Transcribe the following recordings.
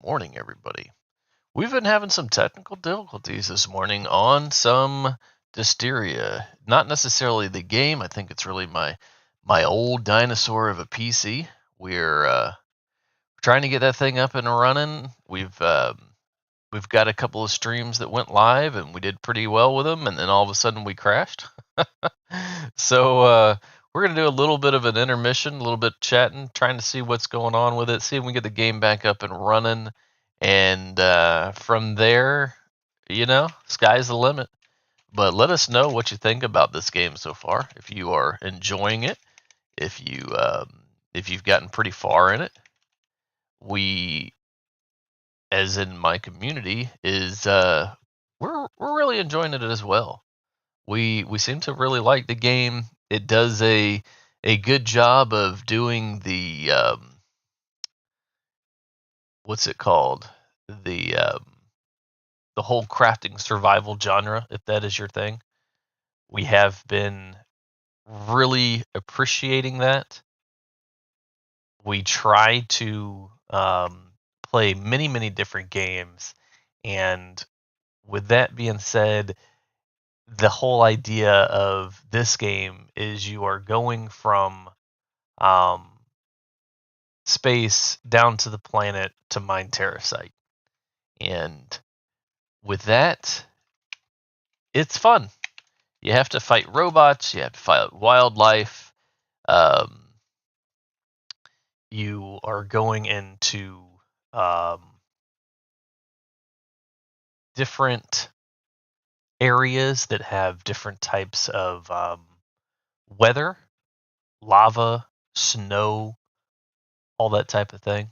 Morning, everybody. We've been having some technical difficulties this morning on some Dysteria. Not necessarily the game. I think it's really my old dinosaur of a PC. We're trying to get that thing up and running. We've got a couple of streams that went live, and we did pretty well with them. And then all of a sudden, we crashed. So we're gonna do a little bit of an intermission, a little bit chatting, trying to see what's going on with it, see if we can get the game back up and running, and from there, sky's the limit. But let us know what you think about this game so far. If you are enjoying it, if you've gotten pretty far in it, we, as in my community, is we're really enjoying it as well. We seem to really like the game. It does a good job of doing the what's it called, the the whole crafting survival genre. If that is your thing, we have been really appreciating that. We try to play many different games, and with that being said, the whole idea of this game is you are going from um, space down to the planet to mine terracite. And with that, it's fun. You have to fight robots, you have to fight wildlife. Um, you are going into um, different areas that have different types of weather, lava, snow, all that type of thing.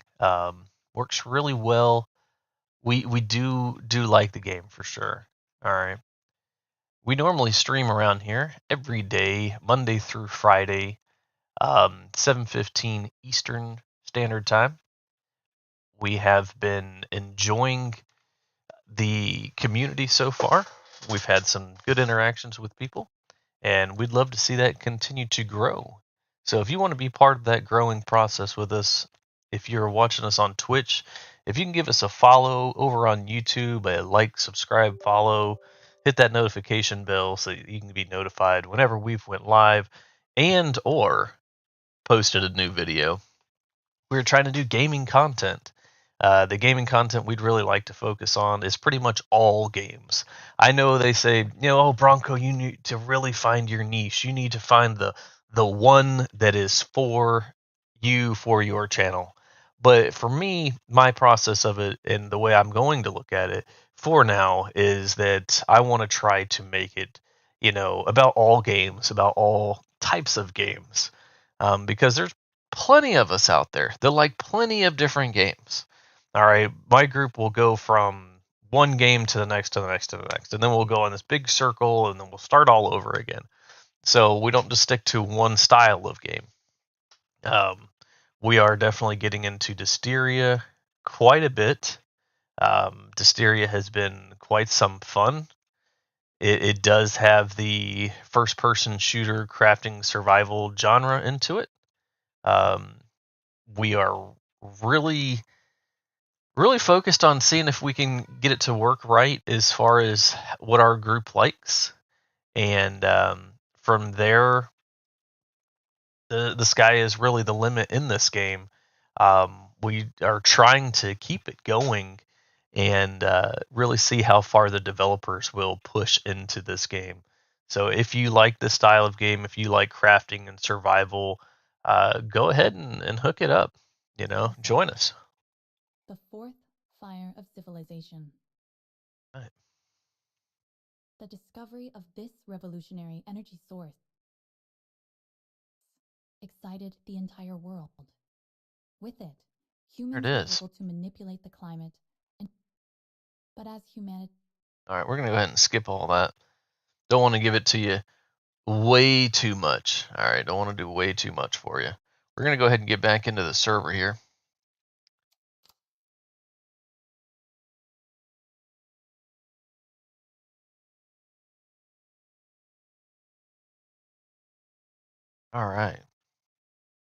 Works really well. We do like the game for sure. All right. We normally stream around here every day, Monday through Friday, 7:15 Eastern Standard Time. We have been enjoying the community so far. We've had some good interactions with people, and we'd love to see that continue to grow. So if you want to be part of that growing process with us, if you're watching us on Twitch, if you can give us a follow over on YouTube, a like, subscribe, follow, hit that notification bell so you can be notified whenever we've went live and or posted a new video. We're trying to do gaming content. The gaming content we'd really like to focus on is pretty much all games. I know they say, oh Bronco, you need to really find your niche. You need to find the one that is for you, for your channel. But for me, my process of it and the way I'm going to look at it for now is that I want to try to make it, about all games, about all types of games. Because there's plenty of us out there that like plenty of different games. All right, my group will go from one game to the next to the next to the next, and then we'll go in this big circle, and then we'll start all over again. So we don't just stick to one style of game. Um, we are definitely getting into Dysteria quite a bit. Dysteria has been quite some fun. It does have the first-person shooter crafting survival genre into it. Um, we are really really focused on seeing if we can get it to work right as far as what our group likes, and from there, the sky is really the limit in this game. We are trying to keep it going and really see how far the developers will push into this game. So if you like this style of game, if you like crafting and survival, go ahead and hook it up. Join us. The fourth fire of civilization. Right. The discovery of this revolutionary energy source excited the entire world. With it, There it humans were is. able to manipulate the climate, but as humanity, All right, we're gonna go ahead and skip all that. Don't want to give it to you way too much. All right, don't want to do way too much for you. We're gonna go ahead and get back into the server here. All right.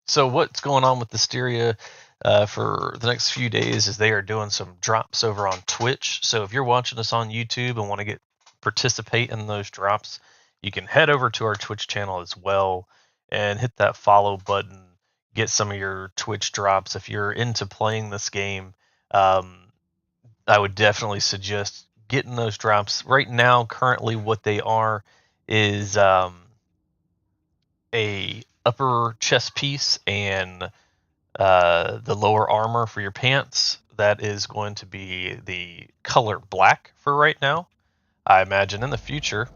So what's going on with Dysteria? for the next few days is they are doing some drops over on Twitch. So if you're watching us on YouTube and want to participate in those drops, you can head over to our Twitch channel as well and hit that follow button. Get some of your Twitch drops. If you're into playing this game, I would definitely suggest getting those drops. Right now, currently, what they are is a upper chest piece and the lower armor for your pants. That is going to be the color black for right now. I imagine in the future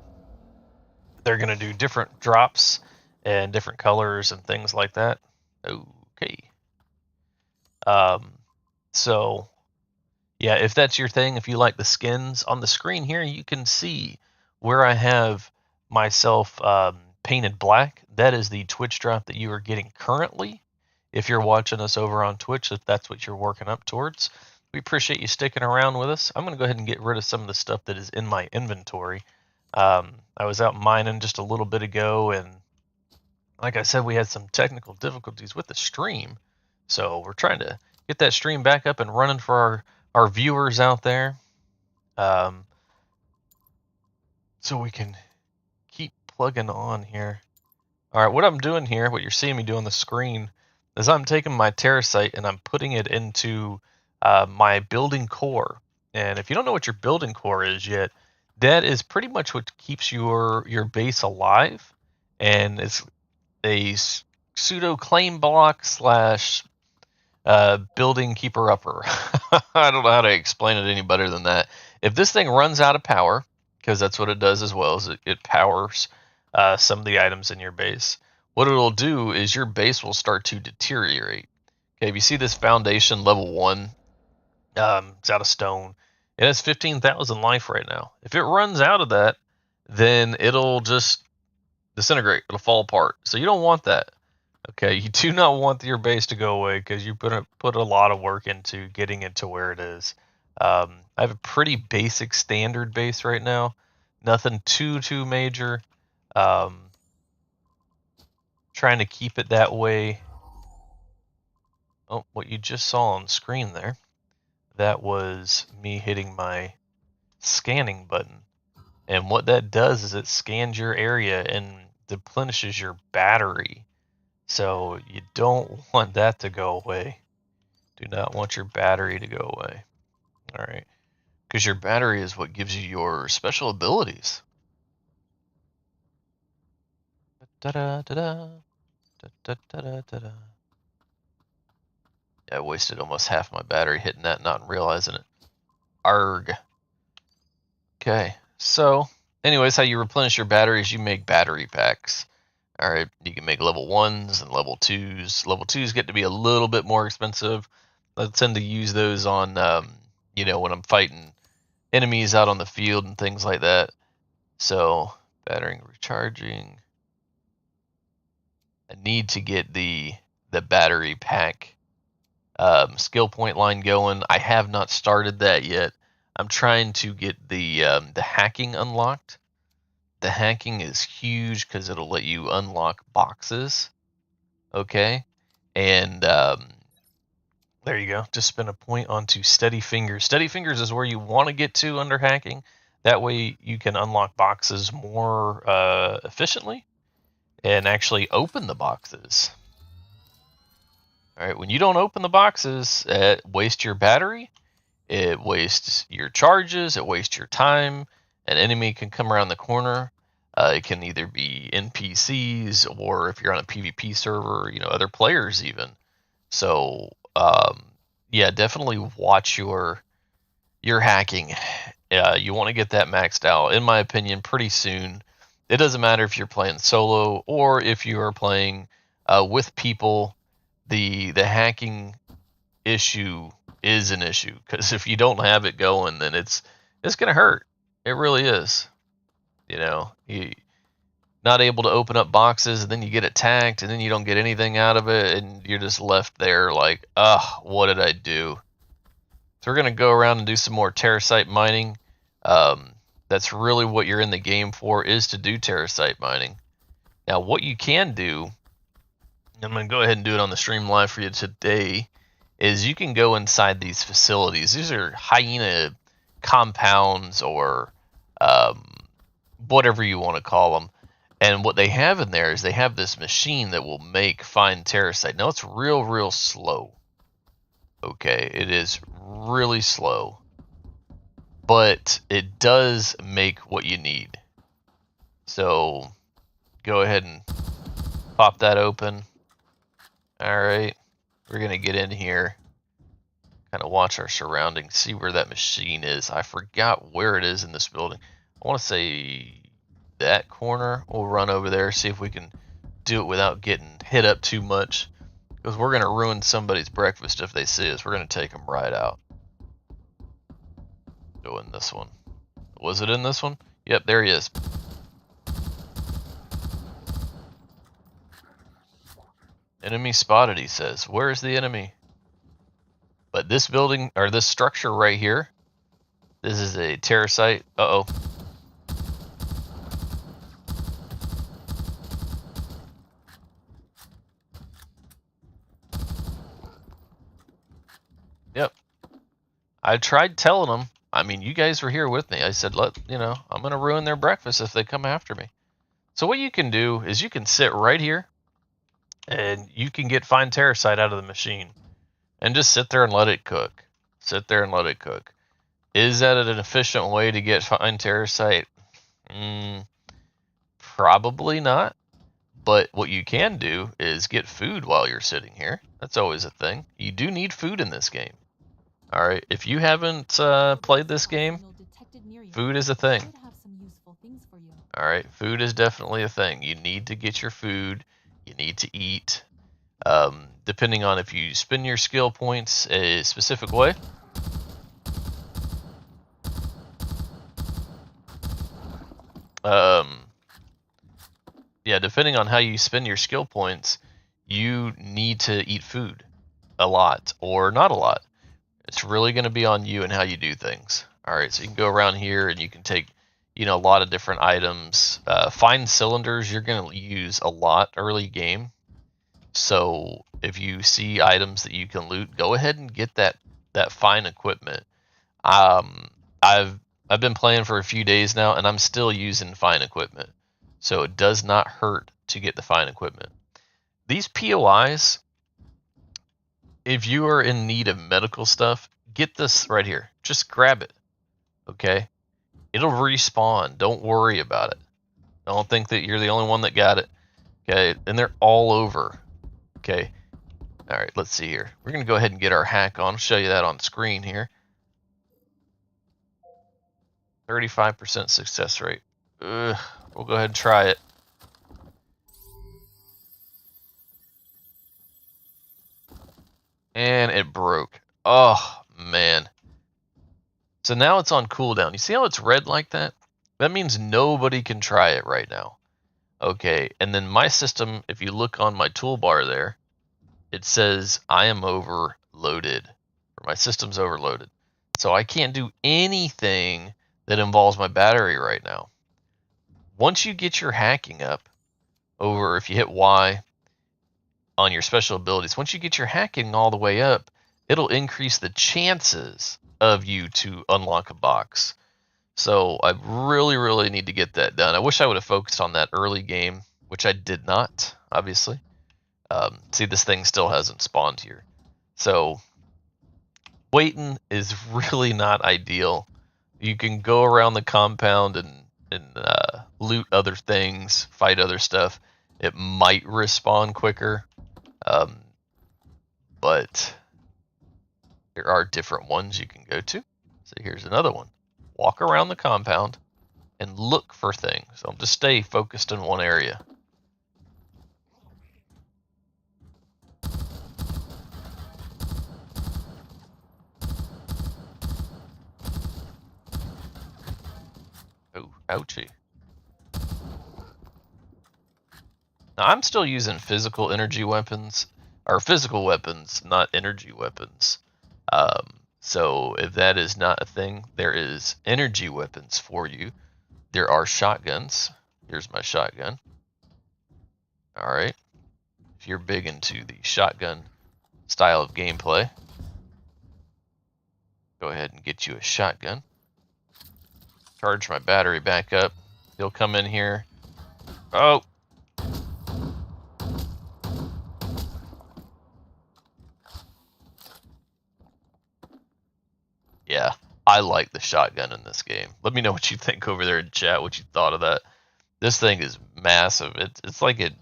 they're going to do different drops and different colors and things like that. Okay. Um, so yeah, if that's your thing, if you like the skins on the screen here, you can see where I have myself painted black. That is the Twitch drop that you are getting currently. If you're watching us over on Twitch, if that's what you're working up towards, we appreciate you sticking around with us. I'm going to go ahead and get rid of some of the stuff that is in my inventory. I was out mining just a little bit ago, and like I said, we had some technical difficulties with the stream. So we're trying to get that stream back up and running for our viewers out there. So we can keep plugging on here. All right, what I'm doing here, what you're seeing me do on the screen, is I'm taking my terracite and I'm putting it into my building core. And if you don't know what your building core is yet, that is pretty much what keeps your base alive. And it's a pseudo claim block slash building keeper upper. I don't know how to explain it any better than that. If this thing runs out of power, because that's what it does as well, is it powers some of the items in your base. What it'll do is your base will start to deteriorate. Okay, if you see this foundation level 1, it's out of stone. It has 15,000 life right now. If it runs out of that, then it'll just disintegrate. It'll fall apart. So you don't want that. Okay, you do not want your base to go away because you put a lot of work into getting it to where it is. I have a pretty basic standard base right now. Nothing too major. Trying to keep it that way. Oh, what you just saw on screen there, that was me hitting my scanning button. And what that does is it scans your area and replenishes your battery. So you don't want that to go away. Do not want your battery to go away. All right. Because your battery is what gives you your special abilities. Da-da-da-da. Da-da-da-da-da. Yeah, I wasted almost half my battery hitting that, not realizing it. Arg. Okay. So, anyways, how you replenish your batteries, you make battery packs. All right. You can make level 1s and level 2s. Level 2s get to be a little bit more expensive. I tend to use those on, when I'm fighting enemies out on the field and things like that. So, battery recharging. I need to get the battery pack skill point line going. I have not started that yet. I'm trying to get the hacking unlocked. The hacking is huge because it'll let you unlock boxes. Okay, and there you go. Just spin a point onto Steady Fingers. Steady Fingers is where you want to get to under hacking. That way you can unlock boxes more efficiently and actually open the boxes. All right, when you don't open the boxes, it wastes your battery, it wastes your charges, it wastes your time. An enemy can come around the corner. It can either be NPCs or if you're on a PvP server, other players even. So, yeah, definitely watch your hacking. You want to get that maxed out, in my opinion, pretty soon. It doesn't matter if you're playing solo or if you are playing with people. The hacking issue is an issue because if you don't have it going, then it's gonna hurt. It really is. You not able to open up boxes, and then you get attacked, and then you don't get anything out of it, and you're just left there like, what did I do? So we're gonna go around and do some more terracite mining. That's really what you're in the game for, is to do terracite mining. Now, what you can do, I'm going to go ahead and do it on the stream live for you today, is you can go inside these facilities. These are hyena compounds or whatever you want to call them. And what they have in there is they have this machine that will make fine terracite. Now it's real slow. Okay, it is really slow, but it does make what you need. So go ahead and pop that open. All right, we're gonna get in here, kind of watch our surroundings, see where that machine is. I forgot where it is in this building. I want to say that corner. We'll run over there, see if we can do it without getting hit up too much, because we're gonna ruin somebody's breakfast if they see us. We're gonna take them right out. Go in this one. Was it in this one? Yep, there he is. Enemy spotted, he says. Where's the enemy? But this building, or this structure right here, this is a terracite. Uh-oh. Yep. I tried telling them. I mean, you guys were here with me. I said, I'm going to ruin their breakfast if they come after me. So what you can do is you can sit right here, and you can get fine terracite out of the machine and just sit there and let it cook. Sit there and let it cook. Is that an efficient way to get fine terracite? Probably not. But what you can do is get food while you're sitting here. That's always a thing. You do need food in this game. All right, if you haven't played this game, food is a thing. All right, food is definitely a thing. You need to get your food. You need to eat. Depending on if you spend your skill points a specific way. Yeah, depending on how you spend your skill points, you need to eat food a lot or not a lot. It's really going to be on you and how you do things. All right, so you can go around here and you can take, a lot of different items. Fine cylinders, you're going to use a lot early game. So if you see items that you can loot, go ahead and get that fine equipment. I've been playing for a few days now, and I'm still using fine equipment. So it does not hurt to get the fine equipment. These POIs, if you are in need of medical stuff, get this right here. Just grab it, okay? It'll respawn. Don't worry about it. Don't think that you're the only one that got it, okay? And they're all over, okay? All right, let's see here. We're going to go ahead and get our hack on. I'll show you that on screen here. 35% success rate. We'll go ahead and try it. And it broke. Oh, man. So now it's on cooldown. You see how it's red like that? That means nobody can try it right now. Okay, and then my system, if you look on my toolbar there, it says I am overloaded, or my system's overloaded. So I can't do anything that involves my battery right now. Once you get your hacking up, over if you hit Y on your special abilities, once you get your hacking all the way up, it'll increase the chances of you to unlock a box. So I really need to get that done. I wish I would have focused on that early game, which I did not, obviously. See, this thing still hasn't spawned here. So waiting is really not ideal. You can go around the compound and loot other things, fight other stuff. It might respawn quicker, but there are different ones you can go to. So here's another one. Walk around the compound and look for things. Don't just stay focused in one area. Oh, ouchie. Now, I'm still using physical energy weapons, or physical weapons, not energy weapons. So if that is not a thing, there is energy weapons for you. There are shotguns. Here's my shotgun. All right. If you're big into the shotgun style of gameplay, Go ahead and get you a shotgun. Charge my battery back up. He'll come in here. Oh! Yeah, I like the shotgun in this game. Let me know what you think over there in chat, what you thought of that. This thing is massive. It's like it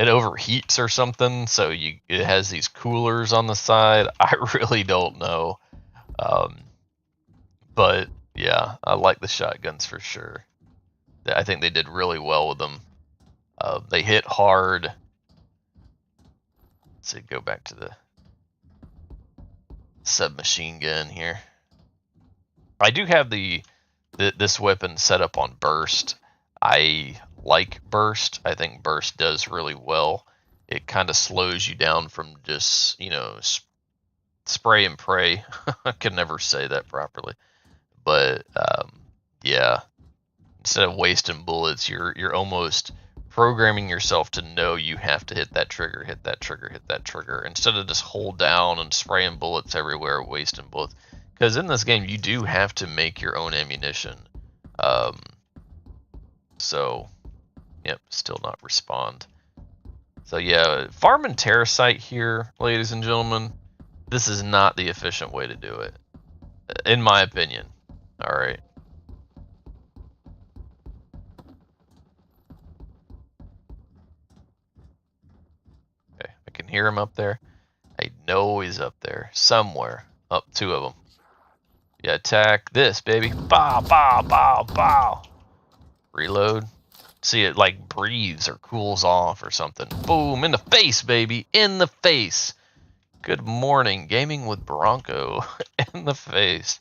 overheats or something, so it has these coolers on the side. I really don't know. But yeah, I like the shotguns for sure. I think they did really well with them. They hit hard. Let's see, go back to the submachine gun here. I do have this weapon set up on burst. I like burst. I think burst does really well. It kind of slows you down from just, spray and pray. I can never say that properly. But yeah, instead of wasting bullets, you're almost programming yourself to know you have to hit that trigger, hit that trigger, hit that trigger, instead of just hold down and spraying bullets everywhere, wasting bullets. Because in this game, you do have to make your own ammunition. So, yep, still not respond. So yeah, farming terracite here, ladies and gentlemen, this is not the efficient way to do it, in my opinion. All right. Okay, I can hear him up there. I know he's up there somewhere. Up, two of them. Yeah, attack this, baby. Bow, bow, bow, bow. Reload. See, it like breathes or cools off or something. Boom, in the face, baby. In the face. Good morning, gaming with Bronco. In the face.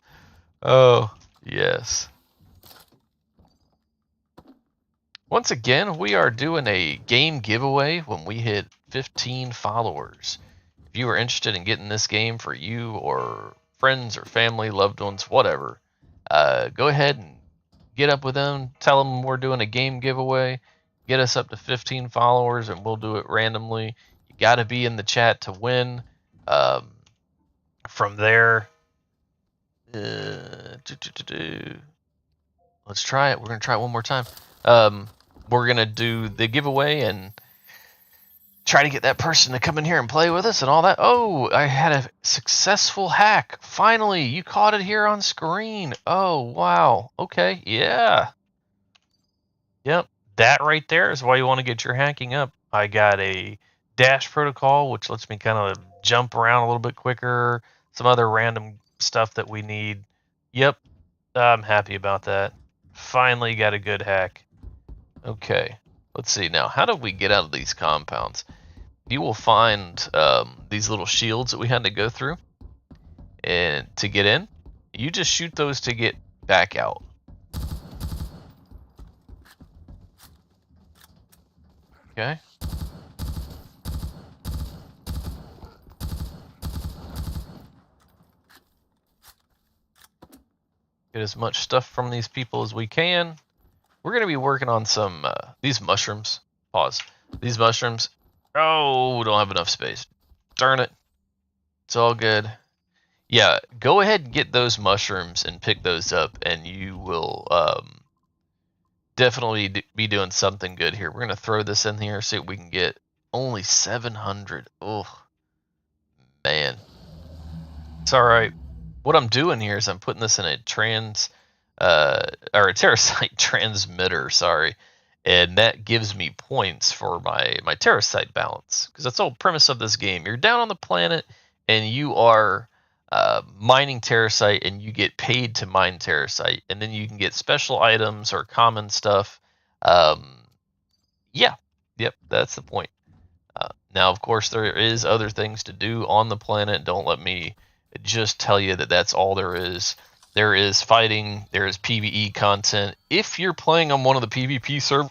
Oh, yes. Once again, we are doing a game giveaway when we hit 15 followers. If you are interested in getting this game for you or friends or family, loved ones, whatever, go ahead and get up with them. Tell them we're doing a game giveaway. Get us up to 15 followers and we'll do it randomly. You got to be in the chat to win. From there, let's try it. We're going to try it one more time. We're going to do the giveaway and try to get that person to come in here and play with us and all that. Oh, I had a successful hack. Finally, you caught it here on screen. Oh, wow. Okay, yeah. Yep, that right there is why you want to get your hacking up. I got a dash protocol, which lets me kind of jump around a little bit quicker. Some other random stuff that we need. Yep, I'm happy about that. Finally got a good hack. Okay, let's see now. How do we get out of these compounds? You will find these little shields that we had to go through, and to get in, you just shoot those to get back out. Okay. Get as much stuff from these people as we can. We're going to be working on some, these mushrooms. Pause. These mushrooms. Oh, don't have enough space. Darn it. It's all good. Yeah, go ahead and get those mushrooms and pick those up, and you will definitely be doing something good here. We're going to throw this in here, see what we can get. Only 700. Oh, man. It's all right. What I'm doing here is I'm putting this in a or a terracite transmitter, sorry, and that gives me points for my terracite balance, because that's the whole premise of this game. You're down on the planet and you are mining terracite, and you get paid to mine terracite, and then you can get special items or common stuff. Yeah, yep, that's the point. Now, of course, there is other things to do on the planet. Don't let me just tell you that that's all there is. There is fighting. There is PvE content. If you're playing on one of the PvP servers,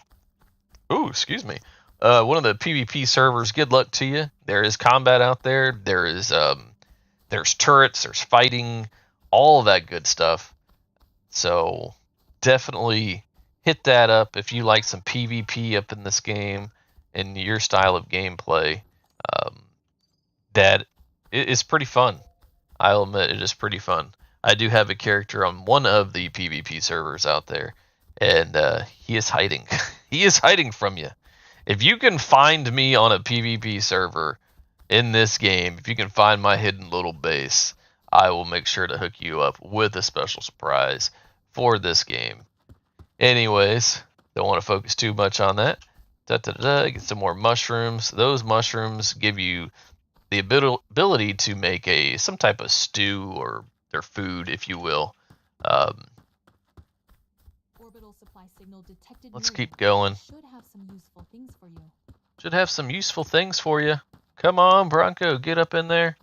one of the PvP servers, good luck to you. There is combat out there. There is there's turrets. There's fighting. All of that good stuff. So definitely hit that up if you like some PvP up in this game and your style of gameplay. That is pretty fun. I'll admit it is pretty fun. I do have a character on one of the PvP servers out there, and he is hiding. He is hiding from you. If you can find me on a PvP server in this game, if you can find my hidden little base, I will make sure to hook you up with a special surprise for this game. Anyways, don't want to focus too much on that. Get some more mushrooms. Those mushrooms give you the ability to make some type of stew or their food, if you will. Orbital supply signal detected. Let's keep going. Should have some useful things for you. Should have some useful things for you. Come on, Bronco, get up in there.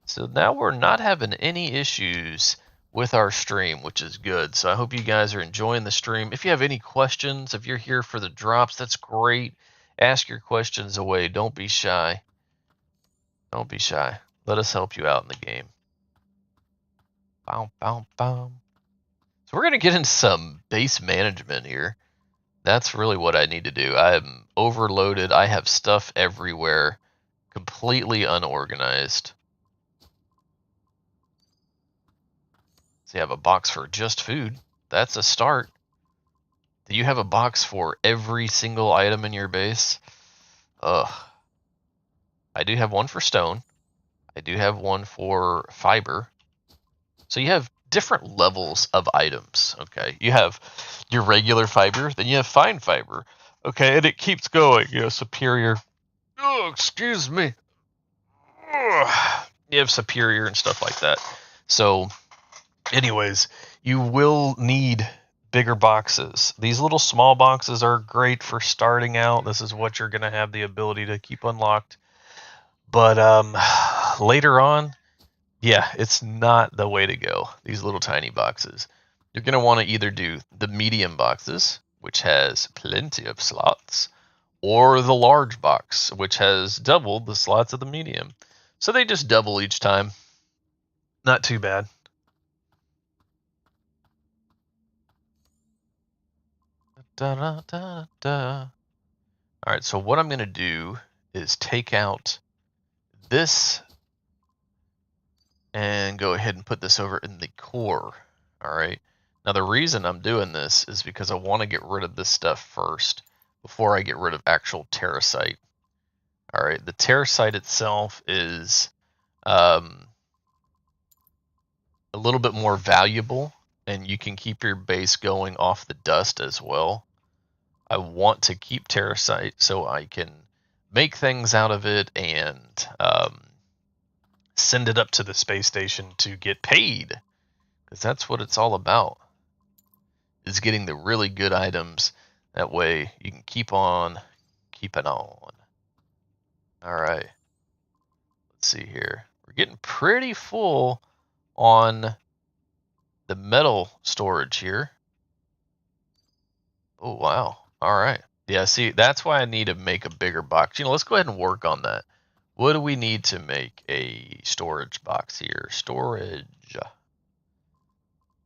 So now we're not having any issues with our stream, which is good. So I hope you guys are enjoying the stream. If you have any questions, if you're here for the drops, that's great. Ask your questions away. Don't be shy. Don't be shy. Let us help you out in the game. Bow, bow, bow. So we're going to get into some base management here. That's really what I need to do. I'm overloaded. I have stuff everywhere. Completely unorganized. So you have a box for just food. That's a start. Do you have a box for every single item in your base? Ugh. I do have one for stone. I do have one for fiber. So you have different levels of items, okay? You have your regular fiber, then you have fine fiber, okay? And it keeps going, superior. Oh, excuse me. Ugh. You have superior and stuff like that. So, anyways, you will need bigger boxes. These little small boxes are great for starting out. This is what you're going to have the ability to keep unlocked. But later on, yeah, it's not the way to go, these little tiny boxes. You're going to want to either do the medium boxes, which has plenty of slots, or the large box, which has double the slots of the medium. So they just double each time. Not too bad. Alright, so what I'm going to do is take out this and go ahead and put this over in the core. Alright, now the reason I'm doing this is because I want to get rid of this stuff first before I get rid of actual terracite. Alright, the terracite itself is a little bit more valuable, and you can keep your base going off the dust as well. I want to keep terracite so I can make things out of it and send it up to the space station to get paid, because that's what it's all about, is getting the really good items. That way you can keep on keeping on. Alright, let's see here. We're getting pretty full on the metal storage here. Oh, wow. Alright. Yeah, see, that's why I need to make a bigger box. Let's go ahead and work on that. What do we need to make a storage box here? Storage.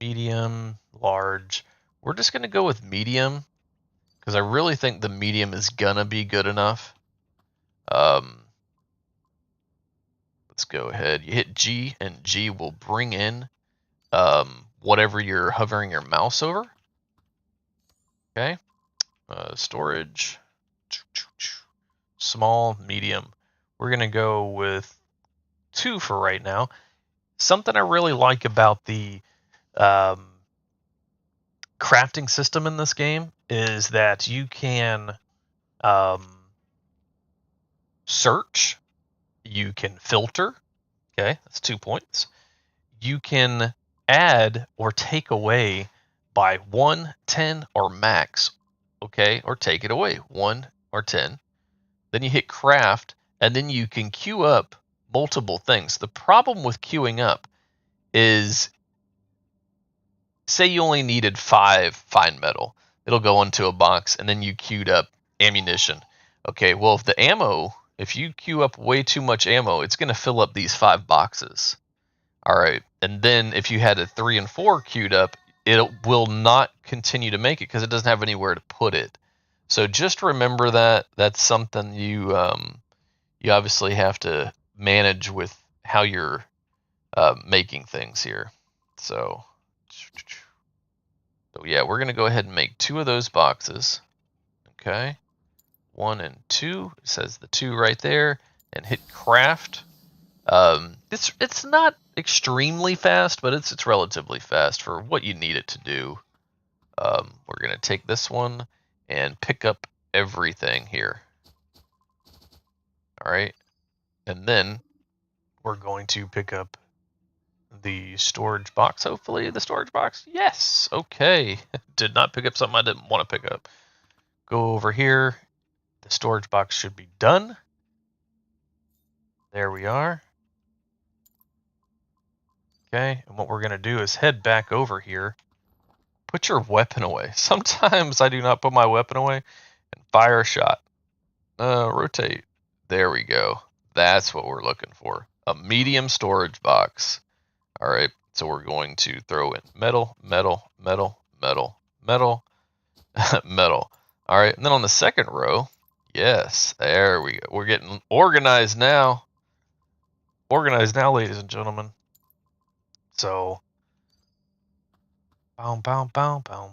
Medium, large. We're just going to go with medium, because I really think the medium is going to be good enough. Let's go ahead. You hit G, and G will bring in whatever you're hovering your mouse over. Okay. Storage. Small, medium. We're going to go with 2 for right now. Something I really like about the crafting system in this game is that you can search, you can filter, okay, that's 2 points. You can add or take away by 1, 10, or max, okay, or take it away, 1 or 10. Then you hit craft, and then you can queue up multiple things. The problem with queuing up is, say you only needed 5 fine metal. It'll go into a box, and then you queued up ammunition. Okay, well, if you queue up way too much ammo, it's going to fill up these 5 boxes. All right, and then if you had a 3 and 4 queued up, it will not continue to make it because it doesn't have anywhere to put it. So just remember that. That's something you obviously have to manage with how you're making things here. So yeah, we're going to go ahead and make 2 of those boxes. Okay. 1 and 2. It says the 2 right there, and hit craft. It's not extremely fast, but it's relatively fast for what you need it to do. We're going to take this one and pick up everything here. All right. And then we're going to pick up the storage box. Hopefully the storage box. Yes. Okay. Did not pick up something I didn't want to pick up. Go over here. The storage box should be done. There we are. Okay. And what we're going to do is head back over here. Put your weapon away. Sometimes I do not put my weapon away and fire a shot. Rotate. There we go. That's what we're looking for. A medium storage box. All right. So we're going to throw in metal, metal, metal, metal, metal, metal. All right. And then on the second row, yes, there we go. We're getting organized now. Organized now, ladies and gentlemen. So, boom, boom, boom, boom.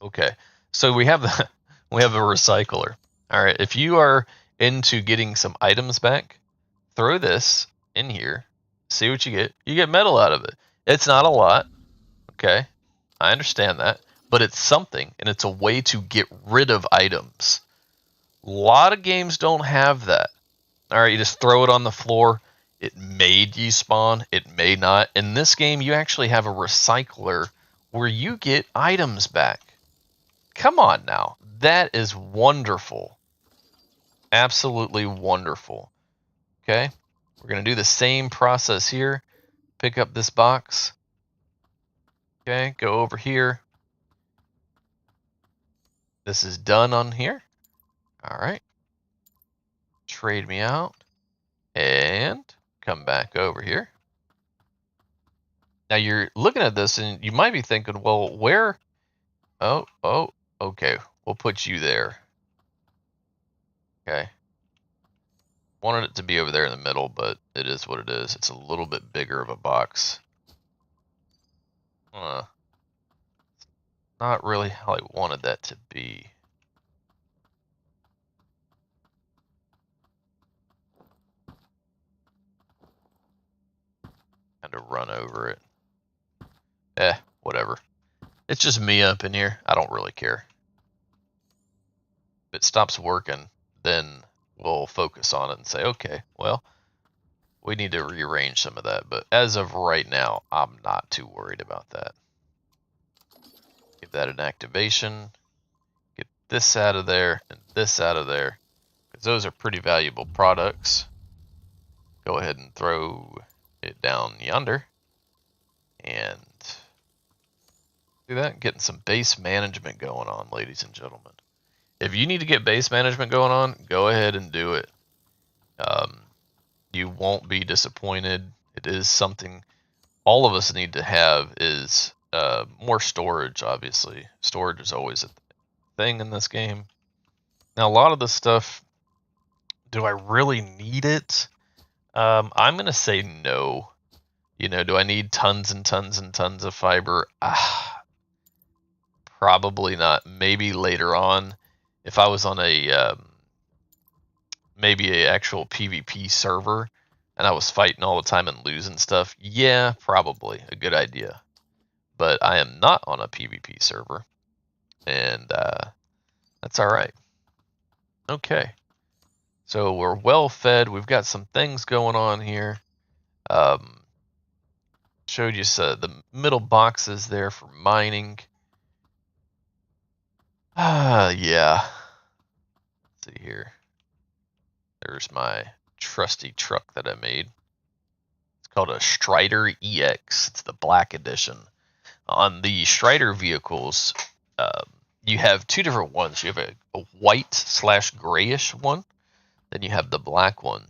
Okay. So we have the we have a recycler. All right. If you are into getting some items back, throw this in here. See what you get. You get metal out of it. It's not a lot. Okay. I understand that. But it's something, and it's a way to get rid of items. A lot of games don't have that. All right, you just throw it on the floor. It may despawn. It may not. In this game, you actually have a recycler where you get items back. Come on now. That is wonderful. Absolutely wonderful. Okay, we're going to do the same process here. Pick up this box. Okay, go over here. This is done on here. All right. Trade me out. And come back over here. Now you're looking at this and you might be thinking, well, where? Oh, okay. We'll put you there. Okay. Wanted it to be over there in the middle, but it is what it is. It's a little bit bigger of a box. Not really how I wanted that to be. Kind of run over it. Whatever. It's just me up in here. I don't really care. If it stops working, then we'll focus on it and say, okay, well, we need to rearrange some of that. But as of right now, I'm not too worried about that. Give that an activation. Get this out of there and this out of there, because those are pretty valuable products. Go ahead and throw it down yonder. And do that. Getting some base management going on, ladies and gentlemen. If you need to get base management going on, go ahead and do it. You won't be disappointed. It is something all of us need to have, is more storage, obviously. Storage is always a thing in this game. Now, a lot of this stuff, do I really need it? I'm going to say no. You know, do I need tons and tons and tons of fiber? Probably not. Maybe later on, if I was on a maybe a actual PvP server and I was fighting all the time and losing stuff, yeah, probably a good idea. But I am not on a PvP server, and that's all right. Okay, so we're well fed. We've got some things going on here. Showed you the middle boxes there for mining. Yeah. Let's see here. There's my trusty truck that I made. It's called a Strider EX. It's the black edition. On the Strider vehicles, you have 2 different ones. You have a white/grayish one, then you have the black one.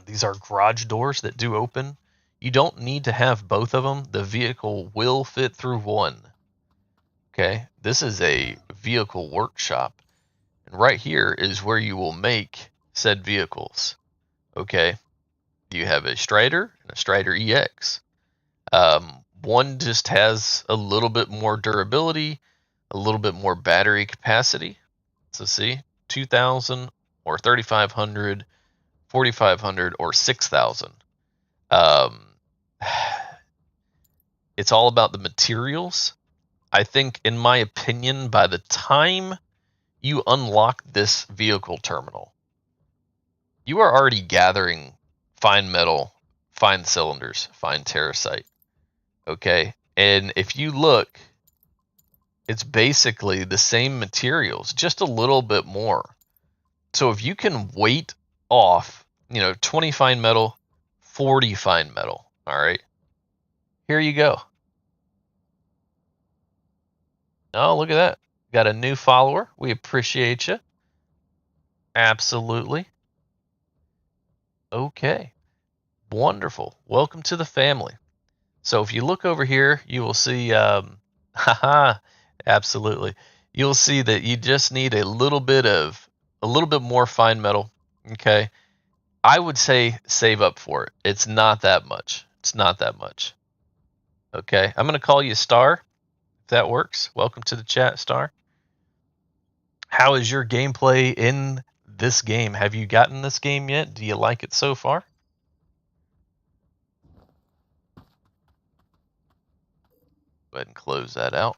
These are garage doors that do open. You don't need to have both of them. The vehicle will fit through one. Okay, this is a vehicle workshop. And right here is where you will make said vehicles. Okay, you have a Strider and a Strider EX. One just has a little bit more durability, a little bit more battery capacity. So see, 2,000 or 3,500, 4,500 or 6,000. Um, it's all about the materials. I think, in my opinion, by the time you unlock this vehicle terminal, you are already gathering fine metal, fine cylinders, fine terracite. Okay. And if you look, it's basically the same materials, just a little bit more. So if you can weight off, 20 fine metal, 40 fine metal, all right, here you go. Oh, look at that. Got a new follower. We appreciate you. Absolutely. Okay. Wonderful. Welcome to the family. So if you look over here, you will see, haha, absolutely. You'll see that you just need a little bit more fine metal. Okay. I would say save up for it. It's not that much. It's not that much. Okay. I'm going to call you Star, if that works. Welcome to the chat, Star. How is your gameplay in this game? Have you gotten this game yet? Do you like it so far? Go ahead and close that out.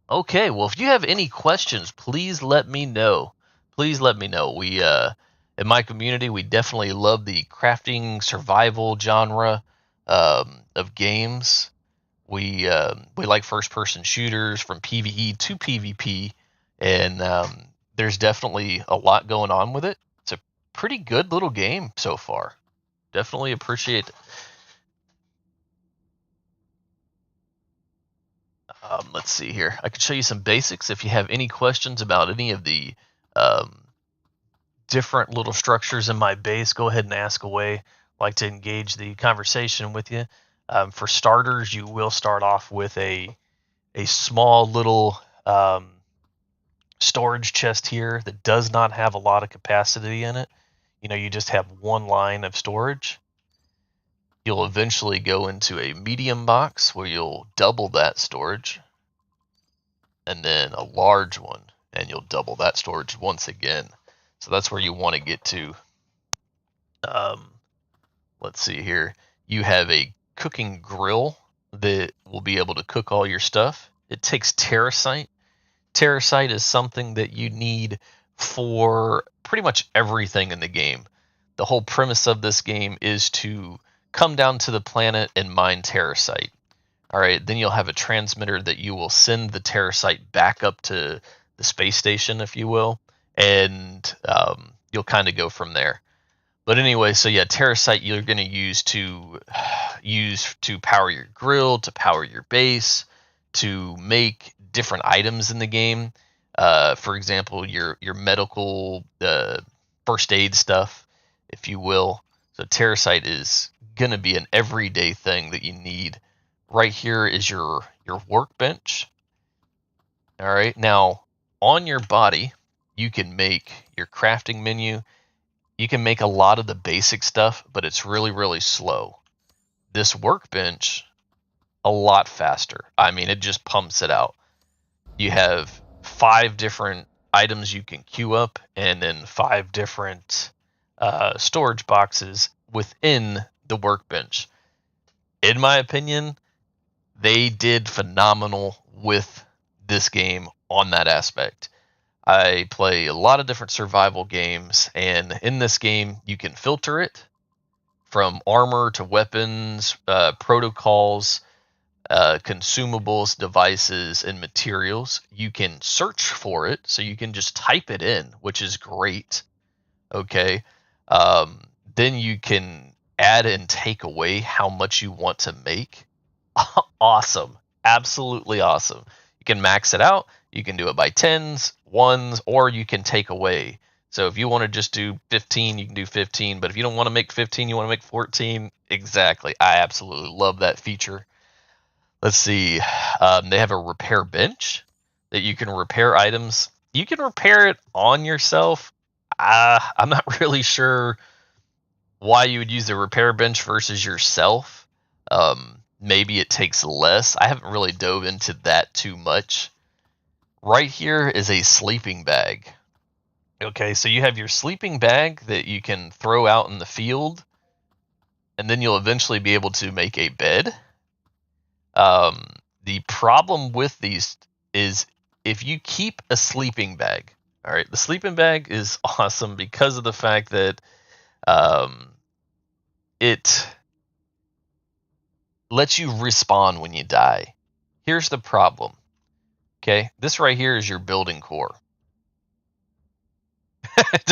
Okay, well, if you have any questions, please let me know. Please let me know. We, in my community, we definitely love the crafting survival genre of games. We like first-person shooters from PvE to PvP, and there's definitely a lot going on with it. It's a pretty good little game so far. Definitely appreciate it. Let's see here. I can show you some basics if you have any questions about any of the um, different little structures in my base. Go ahead and ask away. I like to engage the conversation with you. For starters, you will start off with a small little storage chest here that does not have a lot of capacity in it. You just have one line of storage. You'll eventually go into a medium box where you'll double that storage, and then a large one, and you'll double that storage once again. So that's where you want to get to. Let's see here. You have a cooking grill that will be able to cook all your stuff. It takes terracite. Terracite is something that you need for pretty much everything in the game. The whole premise of this game is to come down to the planet and mine terracite. All right, then you'll have a transmitter that you will send the terracite back up to the space station, if you will, and you'll kind of go from there. But anyway, so yeah, terracite you're going to use to power your grill, to power your base, to make different items in the game. For example, your medical first aid stuff, if you will. So terracite is going to be an everyday thing that you need. Right here is your workbench. All right, now on your body, you can make your crafting menu. You can make a lot of the basic stuff, but it's really, really slow. This workbench, a lot faster. I mean, it just pumps it out. You have 5 different items you can queue up, and then 5 different storage boxes within the workbench. In my opinion, they did phenomenal with this game on that aspect. I play a lot of different survival games, and in this game, you can filter it from armor to weapons, protocols, consumables, devices, and materials. You can search for it, so you can just type it in, which is great. Okay. Um, then you can add and take away how much you want to make. Awesome. Absolutely awesome. You can max it out. You can do it by tens, ones, or you can take away. So if you want to just do 15, you can do 15. But if you don't want to make 15, you want to make 14. Exactly. I absolutely love that feature. Let's see. They have a repair bench that you can repair items. You can repair it on yourself. I'm not really sure why you would use the repair bench versus yourself. Maybe it takes less. I haven't really dove into that too much. Right here is a sleeping bag. Okay, so you have your sleeping bag that you can throw out in the field, and then you'll eventually be able to make a bed. The problem with these is if you keep a sleeping bag, all right, the sleeping bag is awesome because of the fact that it lets you respawn when you die. Here's the problem. Okay, this right here is your building core.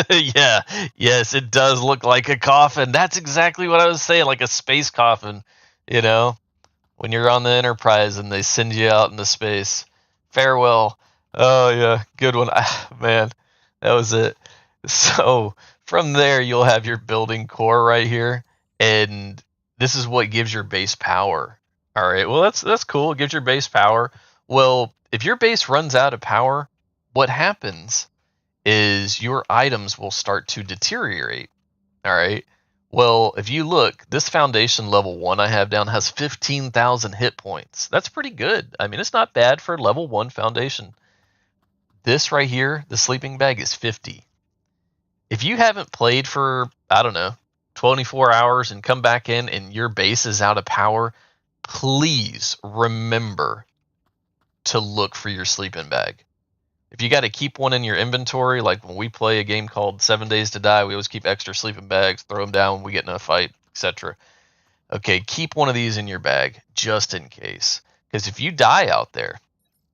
Yeah, yes, it does look like a coffin. That's exactly what I was saying, like a space coffin, you know, when you're on the Enterprise and they send you out into space. Farewell. Oh, yeah, good one. Man, that was it. So from there, you'll have your building core right here, and this is what gives your base power. All right, well, that's cool. It gives your base power. Well, if your base runs out of power, what happens is your items will start to deteriorate. All right. Well, if you look, this foundation level 1 I have down has 15,000 hit points. That's pretty good. I mean, it's not bad for level 1 foundation. This right here, the sleeping bag, is 50. If you haven't played for, I don't know, 24 hours and come back in and your base is out of power, please remember to look for your sleeping bag. If you got to keep one in your inventory, like when we play a game called 7 Days to Die, we always keep extra sleeping bags, throw them down when we get in a fight, etc. Okay, keep one of these in your bag just in case. Because if you die out there,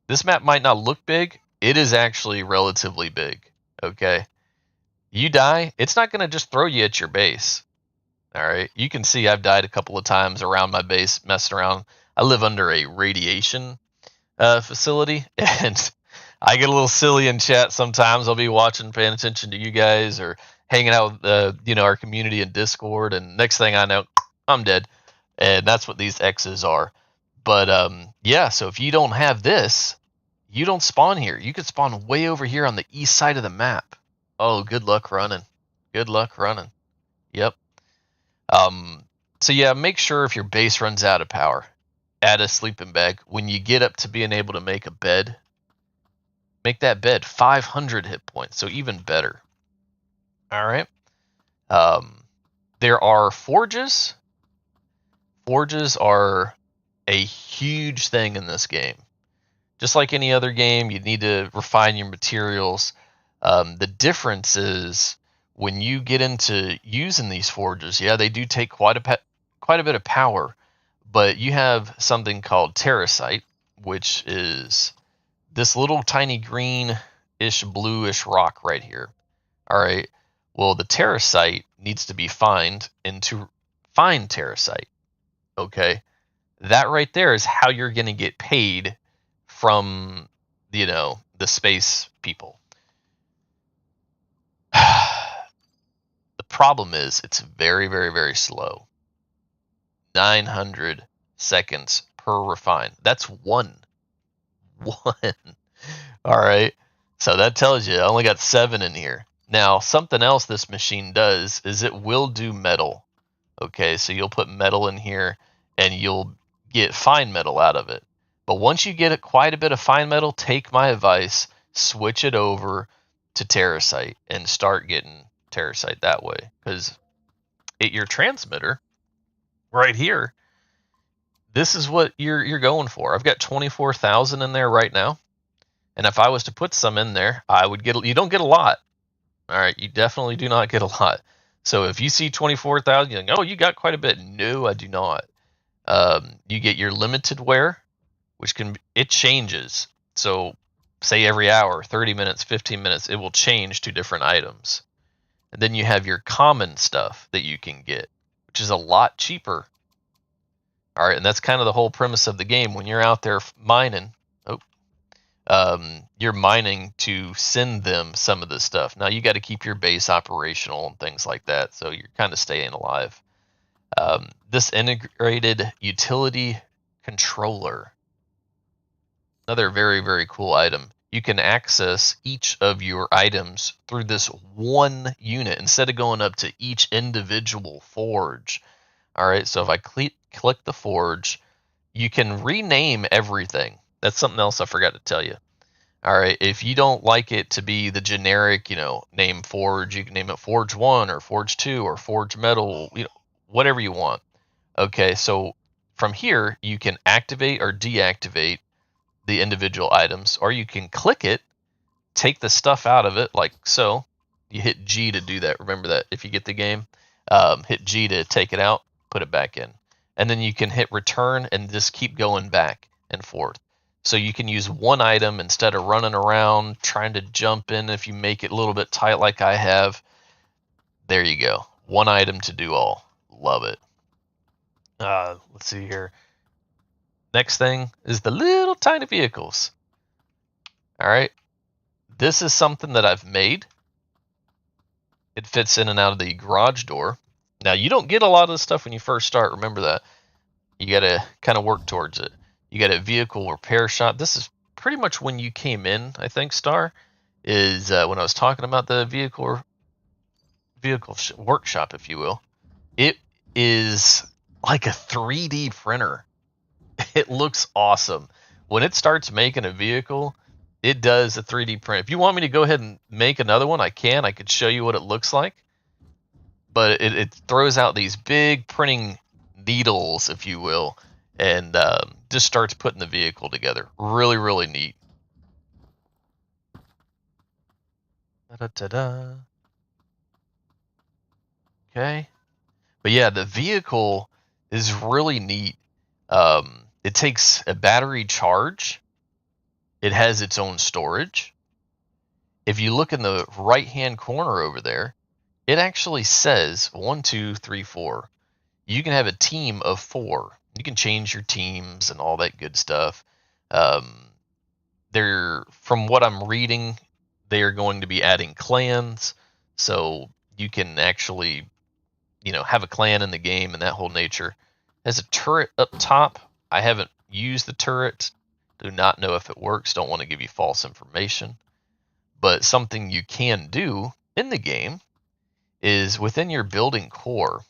this map might not look big. It is actually relatively big. Okay, you die, it's not going to just throw you at your base. All right, you can see I've died a couple of times around my base, messing around. I live under a radiation facility, and I get a little silly in chat sometimes. I'll be watching, paying attention to you guys, or hanging out with our community in Discord, and next thing I know, I'm dead. And that's what these X's are. But yeah, so if you don't have this, you don't spawn here. You could spawn way over here on the east side of the map. Oh, good luck running. Good luck running. Yep. Um, so yeah, make sure if your base runs out of power, add a sleeping bag. When you get up to being able to make a bed, make that bed 500 hit points, so even better. All right. Um, there are forges. Forges are a huge thing in this game. Just like any other game, you need to refine your materials. The difference is when you get into using these forges, yeah, they do take quite a bit of power, but you have something called terracite, which is this little tiny greenish bluish rock right here. All right. Well, the terracite needs to be fined into fine terracite. Okay. That right there is how you're going to get paid from, the space people. The problem is it's very, very, very slow. 900 seconds per refine. That's one. One. All right. So that tells you I only got 7 in here. Now, something else this machine does is it will do metal. Okay, so you'll put metal in here and you'll get fine metal out of it. But once you get quite a bit of fine metal, take my advice, switch it over to terracite and start getting terracite that way. Because your transmitter right here, this is what you're going for. I've got 24,000 in there right now. And if I was to put some in there, I would get, you don't get a lot. All right, you definitely do not get a lot. So if you see 24,000, you're like, oh, you got quite a bit. No, I do not. You get your limited wear, which it changes. So say every hour, 30 minutes, 15 minutes, it will change to different items. And then you have your common stuff that you can get, which is a lot cheaper. All right, and that's kind of the whole premise of the game. When you're out there mining, you're mining to send them some of this stuff. Now you got to keep your base operational and things like that, so you're kind of staying alive. This integrated utility controller, another very, very cool item. You can access each of your items through this one unit instead of going up to each individual forge. All right, so if I click the forge, you can rename everything. That's something else I forgot to tell you. All right, if you don't like it to be the generic, name Forge, you can name it Forge 1 or Forge 2 or Forge Metal, whatever you want. Okay, so from here, you can activate or deactivate the individual items, or you can click it, take the stuff out of it, like so. You hit G to do that. Remember that if you get the game. Hit G to take it out, put it back in. And then you can hit return and just keep going back and forth. So you can use one item instead of running around trying to jump in. If you make it a little bit tight like I have, there you go. One item to do all. Love it. Let's see here. Next thing is the little tiny vehicles. All right. This is something that I've made. It fits in and out of the garage door. Now, you don't get a lot of this stuff when you first start. Remember that. You got to kind of work towards it. You got a vehicle repair shop. This is pretty much when you came in, I think, Star, is when I was talking about the vehicle workshop, if you will. It is like a 3D printer. It looks awesome. When it starts making a vehicle, it does a 3D print. If you want me to go ahead and make another one, I can. I could show you what it looks like. But it throws out these big printing needles, if you will, and just starts putting the vehicle together. Really, really neat. Da-da-da-da. Okay. But yeah, the vehicle is really neat. It takes a battery charge. It has its own storage. If you look in the right-hand corner over there, it actually says 1, 2, 3, 4. You can have a team of 4. You can change your teams and all that good stuff. From what I'm reading, they are going to be adding clans, so you can actually, have a clan in the game and that whole nature. Has a turret up top. I haven't used the turret. Do not know if it works. Don't want to give you false information. But something you can do in the game is within your building core.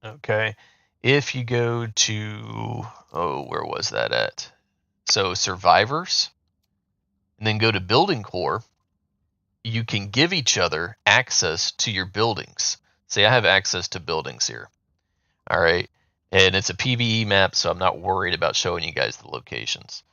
Okay. If you go to, where was that at? So survivors, and then go to building core, you can give each other access to your buildings. Say I have access to buildings here. All right. And it's a PvE map, so I'm not worried about showing you guys the locations.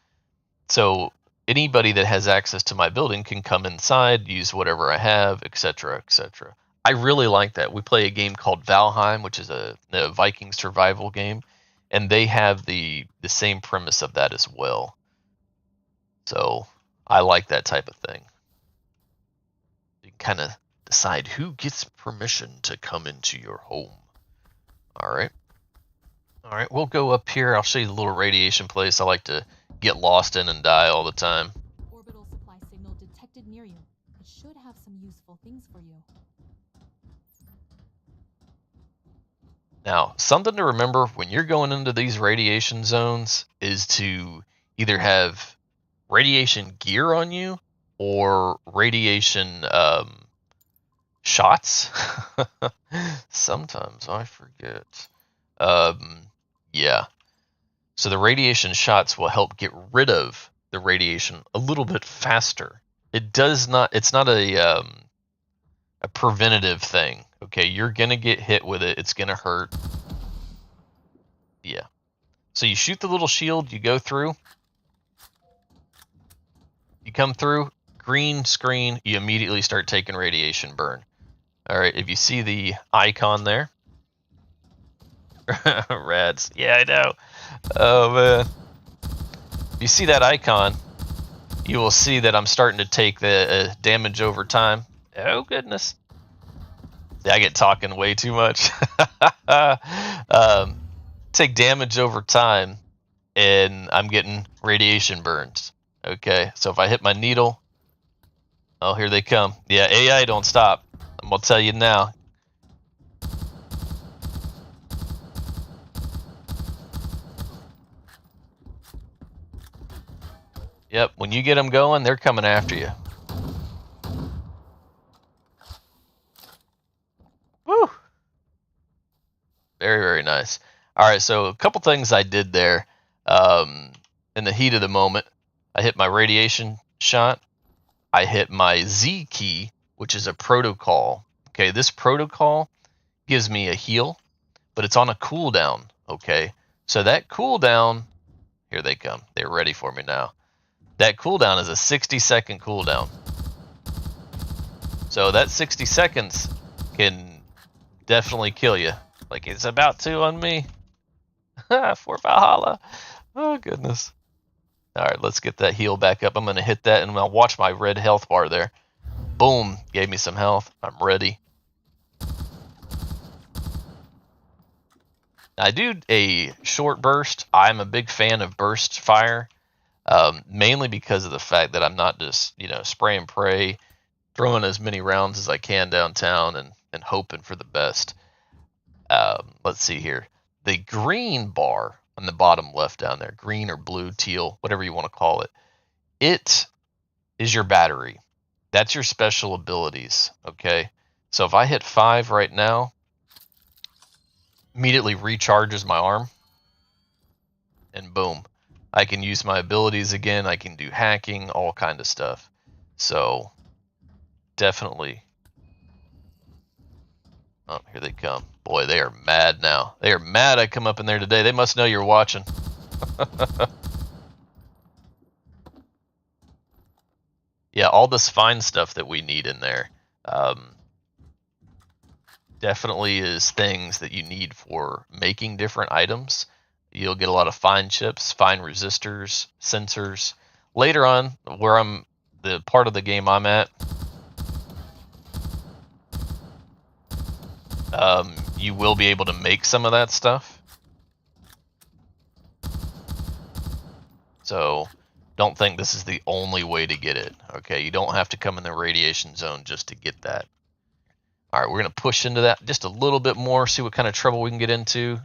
So anybody that has access to my building can come inside, use whatever I have, etc., etc. I really like that. We play a game called Valheim, which is a Viking survival game, and they have the same premise of that as well. So I like that type of thing. You can kind of decide who gets permission to come into your home. All right. All right, we'll go up here. I'll show you the little radiation place I like to get lost in and die all the time. Orbital supply signal detected near you. It should have some useful things for you. Now, something to remember when you're going into these radiation zones is to either have radiation gear on you or radiation shots. Sometimes I forget. Yeah. So the radiation shots will help get rid of the radiation a little bit faster. It's not a preventative thing. Okay, you're gonna get hit with it. It's gonna hurt. Yeah. So you shoot the little shield, you go through. You come through, green screen, you immediately start taking radiation burn. All right, if you see the icon there. Rats. Yeah, I know. Oh, man. If you see that icon, you will see that I'm starting to take the damage over time. Oh, goodness. Yeah, I get talking way too much. Take damage over time, and I'm getting radiation burns. Okay, so if I hit my needle, oh, here they come. Yeah, AI don't stop. I'm gonna tell you now. Yep, when you get them going, they're coming after you. Woo! Very, very nice. All right, so a couple things I did there. In the heat of the moment, I hit my radiation shot. I hit my Z key, which is a protocol. Okay, this protocol gives me a heal, but it's on a cooldown. Okay, so that cooldown, here they come. They're ready for me now. That cooldown is a 60-second cooldown. So that 60 seconds can definitely kill you. Like it's about to on me. For Valhalla. Oh, goodness. All right, let's get that heal back up. I'm going to hit that, and I'll watch my red health bar there. Boom. Gave me some health. I'm ready. I do a short burst. I'm a big fan of burst fire, mainly because of the fact that I'm not just, spray and pray, throwing as many rounds as I can downtown and hoping for the best. Let's see here. The green bar on the bottom left down there, green or blue, teal, whatever you want to call it, it is your battery. That's your special abilities, okay? So if I hit 5 right now, immediately recharges my arm, and boom. I can use my abilities again. I can do hacking, all kind of stuff. So definitely. Oh, here they come. Boy, they are mad now. They are mad I come up in there today. They must know you're watching. Yeah, all this fine stuff that we need in there definitely is things that you need for making different items. You'll get a lot of fine chips, fine resistors, sensors. Later on, the part of the game I'm at, you will be able to make some of that stuff. So don't think this is the only way to get it. Okay, you don't have to come in the radiation zone just to get that. All right, we're going to push into that just a little bit more, see what kind of trouble we can get into.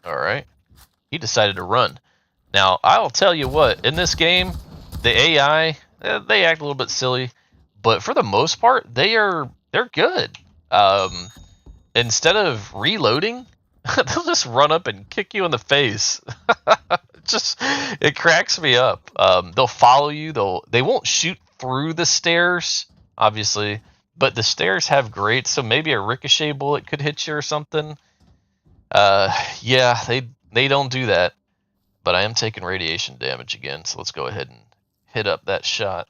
All right. He decided to run. Now, I'll tell you what, in this game, the AI, they act a little bit silly, but for the most part, they're good. Instead of reloading, they'll just run up and kick you in the face. It cracks me up. They'll follow you. They won't shoot through the stairs, obviously, but the stairs have grates, so maybe a ricochet bullet could hit you or something. Yeah, they don't do that, but I am taking radiation damage again, so let's go ahead and hit up that shot.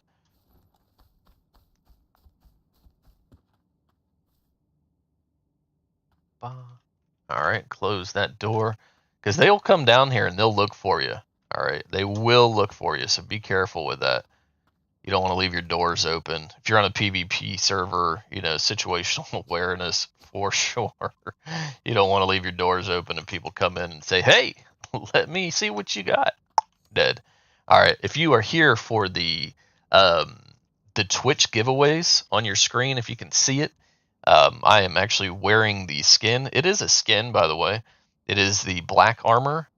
Alright, close that door. Because they'll come down here and they'll look for you. Alright, they will look for you, so be careful with that. You don't want to leave your doors open. If you're on a PvP server, situational awareness for sure. You don't want to leave your doors open and people come in and say, hey, let me see what you got. Dead. Alright, if you are here for the Twitch giveaways on your screen, if you can see it, I am actually wearing the skin. It is a skin, by the way. It is the black armor.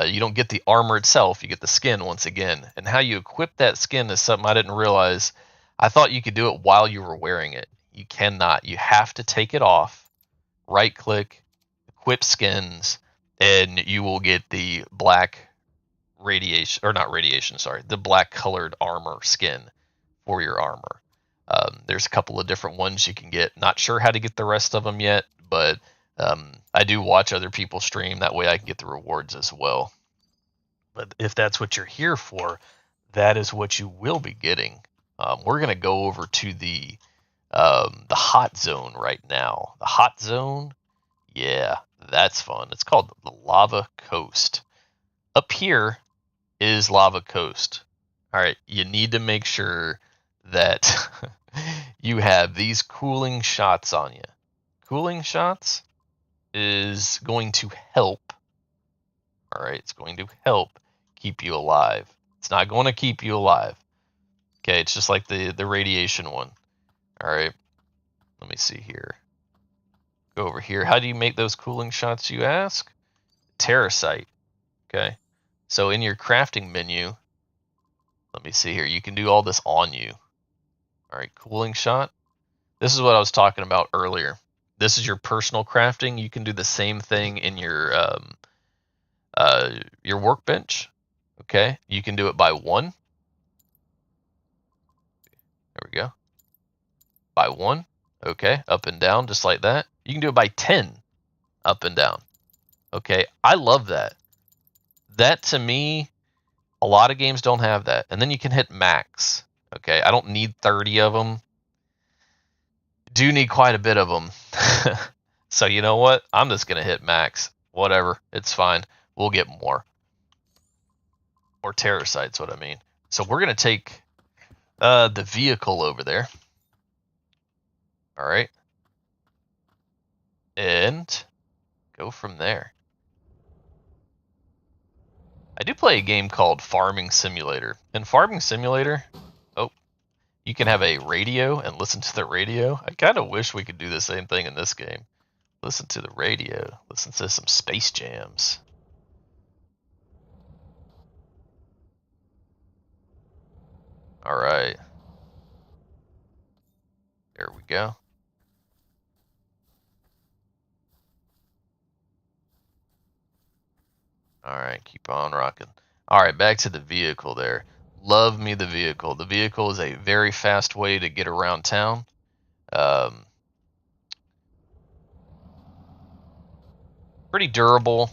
You don't get the armor itself, you get the skin once again. And how you equip that skin is something I didn't realize. I thought you could do it while you were wearing it. You cannot. You have to take it off, right click, equip skins, and you will get the black radiation, or not radiation, sorry, the black colored armor skin for your armor. There's a couple of different ones you can get. Not sure how to get the rest of them yet, but I do watch other people stream. That way I can get the rewards as well. But if that's what you're here for, that is what you will be getting. We're going to go over to the hot zone right now. The hot zone, yeah, that's fun. It's called the Lava Coast. Up here is Lava Coast. All right, you need to make sure that you have these cooling shots on you. Cooling shots? is going to help. All right, it's going to help keep you alive. It's not going to keep you alive. Okay, it's just like the radiation one. All right, let me see here. Go over here. How do you make those cooling shots, you ask? Terracite. Okay, so in your crafting menu, let me see here. You can do all this on you. All right, cooling shot. This is what I was talking about earlier. This is your personal crafting. You can do the same thing in your workbench. Okay, you can do it by 1. There we go. By 1. Okay, up and down just like that. You can do it by 10, up and down. Okay, I love that. That to me, a lot of games don't have that. And then you can hit max. Okay, I don't need 30 of them. Do need quite a bit of them. So you know what? I'm just gonna hit max. Whatever, it's fine. We'll get more. Or terracite's what I mean. So we're gonna take the vehicle over there. All right, and go from there. I do play a game called Farming Simulator. In Farming Simulator, oh, you can have a radio and listen to the radio. I kind of wish we could do the same thing in this game. Listen to the radio. Listen to some space jams. All right. There we go. All right, keep on rocking. All right, back to the vehicle there. Love me the vehicle. The vehicle is a very fast way to get around town. Pretty durable.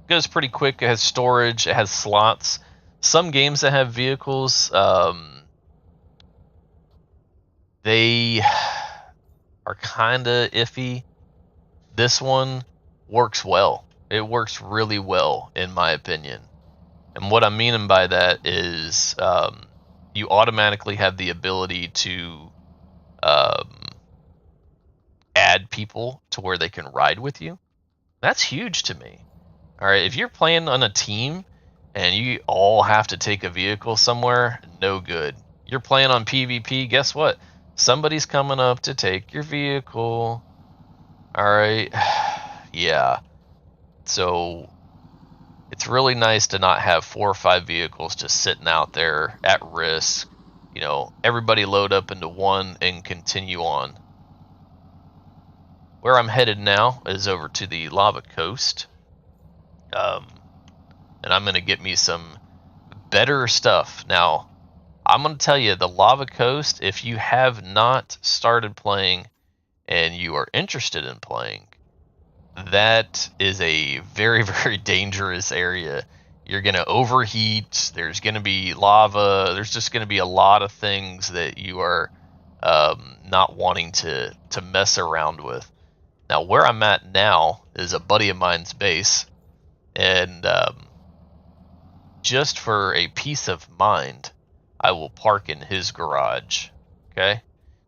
Goes pretty quick. It has storage. It has slots. Some games that have vehicles, they are kind of iffy. This one works well. It works really well, in my opinion. And what I'm meaning by that is you automatically have the ability to add people to where they can ride with you. That's huge to me. All right, if you're playing on a team and you all have to take a vehicle somewhere, no good. You're playing on PvP, guess what? Somebody's coming up to take your vehicle. All right. Yeah. So it's really nice to not have 4 or 5 vehicles just sitting out there at risk. You know, everybody load up into one and continue on. Where I'm headed now is over to the Lava Coast. And I'm going to get me some better stuff. Now, I'm going to tell you, the Lava Coast, if you have not started playing and you are interested in playing, that is a very, very dangerous area. You're going to overheat. There's going to be lava. There's just going to be a lot of things that you are not wanting to mess around with. Now, where I'm at now is a buddy of mine's base, and just for a peace of mind, I will park in his garage. Okay.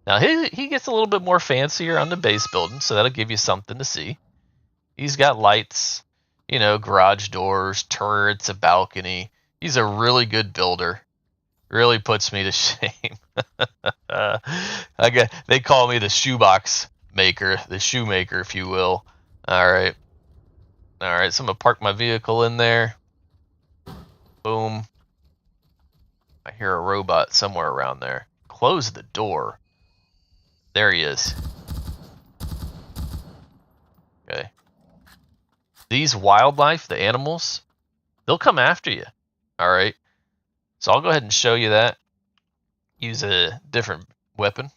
Now he gets a little bit more fancier on the base building, so that'll give you something to see. He's got lights, you know, garage doors, turrets, a balcony. He's a really good builder. Really puts me to shame. They call me the shoebox maker, the shoemaker, if you will. All right. All right, so I'm gonna park my vehicle in there. Boom. I hear a robot somewhere around there. Close the door. There he is. Okay. These wildlife, the animals, they'll come after you. All right. So I'll go ahead and show you that. Use a different weapon.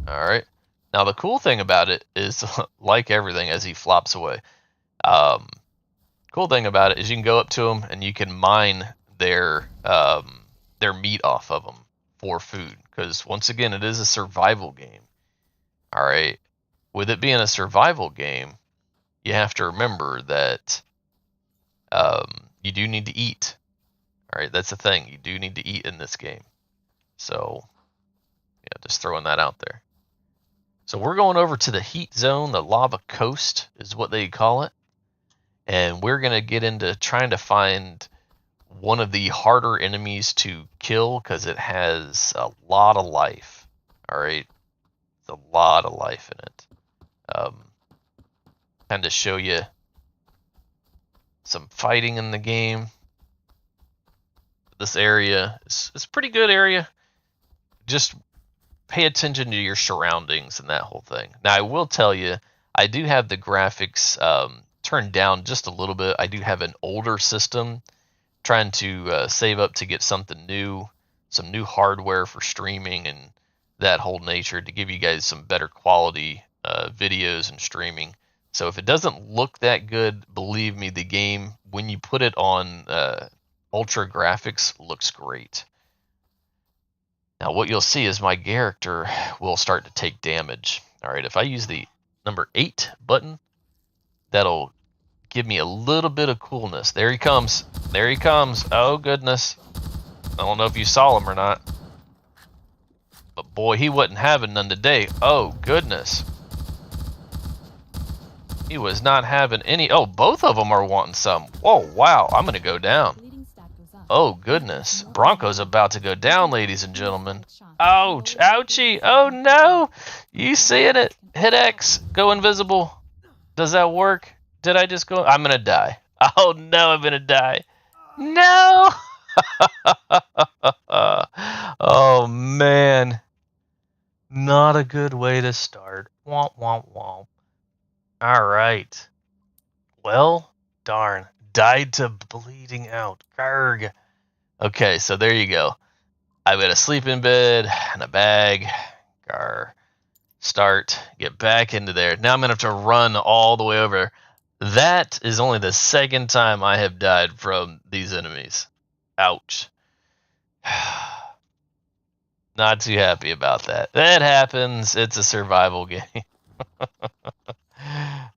All right. Now the cool thing about it is, like everything, as he flops away, cool thing about it is you can go up to them and you can mine their meat off of them for food. Because once again, it is a survival game. All right. With it being a survival game, you have to remember that you do need to eat. All right, that's the thing. You do need to eat in this game. So Yeah, just throwing that out there. So we're going over to the heat zone. The lava coast is what they call it. And we're going to get into trying to find one of the harder enemies to kill because it has a lot of life. All right. It's a lot of life in it. Kind of show you some fighting in the game. This area is a pretty good area. Just pay attention to your surroundings and that whole thing. Now, I will tell you, I do have the graphics turned down just a little bit. I do have an older system, trying to save up to get something new, some new hardware for streaming and that whole nature to give you guys some better quality videos and streaming. So if it doesn't look that good, believe me, the game, when you put it on ultra graphics, looks great. Now what you'll see is my character will start to take damage. All right, if I use the number 8 button, that'll give me a little bit of coolness. There he comes. There he comes. Oh, goodness. I don't know if you saw him or not. But boy, he wasn't having none today. Oh, goodness. He was not having any. Oh, both of them are wanting some. Whoa, wow. I'm going to go down. Oh, goodness. Bronco's about to go down, ladies and gentlemen. Ouch. Ouchie. Oh, no. You seeing it? Hit X. Go invisible. Does that work? Did I just go? I'm going to die. Oh, no, I'm going to die. No. Oh, man. Not a good way to start. Womp, womp, womp. All right. Well, darn. Died to bleeding out. Garg. Okay, so there you go. I've got a sleep in bed and a bag. Gar. Start. Get back into there. Now I'm going to have to run all the way over. That is only the second time I have died from these enemies. Ouch. Not too happy about that. That happens. It's a survival game.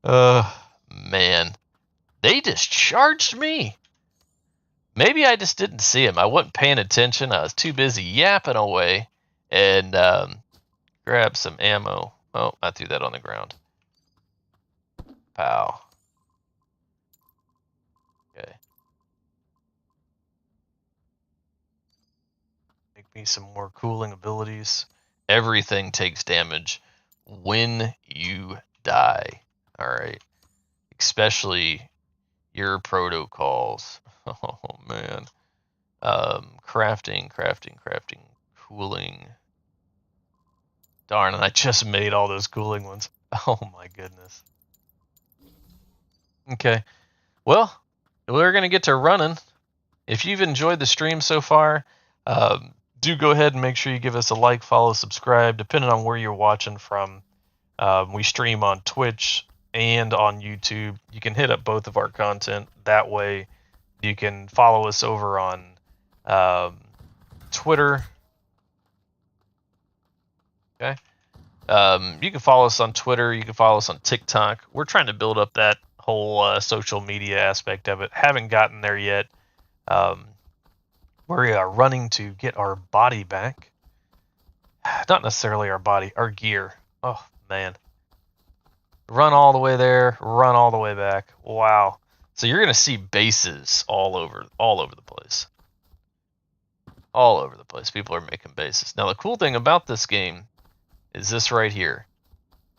Man. They just charged me. Maybe I just didn't see him. I wasn't paying attention. I was too busy yapping away and grab some ammo. Oh, I threw that on the ground. Pow. Okay. Make me some more cooling abilities. Everything takes damage when you die. Alright. Especially your protocols. Oh, man. Crafting, cooling. Darn, and I just made all those cooling ones. Oh, my goodness. Okay. Well, we're going to get to running. If you've enjoyed the stream so far, do go ahead and make sure you give us a like, follow, subscribe, depending on where you're watching from. We stream on Twitch and on YouTube. You can hit up both of our content. That way you can follow us over on Twitter. Okay. You can follow us on Twitter. You can follow us on TikTok. We're trying to build up that whole social media aspect of it. Haven't gotten there yet. We are running to get our body back. Not necessarily our body, our gear. Oh, man. Run all the way there, run all the way back. Wow. So you're going to see bases all over the place. All over the place. People are making bases. Now, the cool thing about this game is this right here.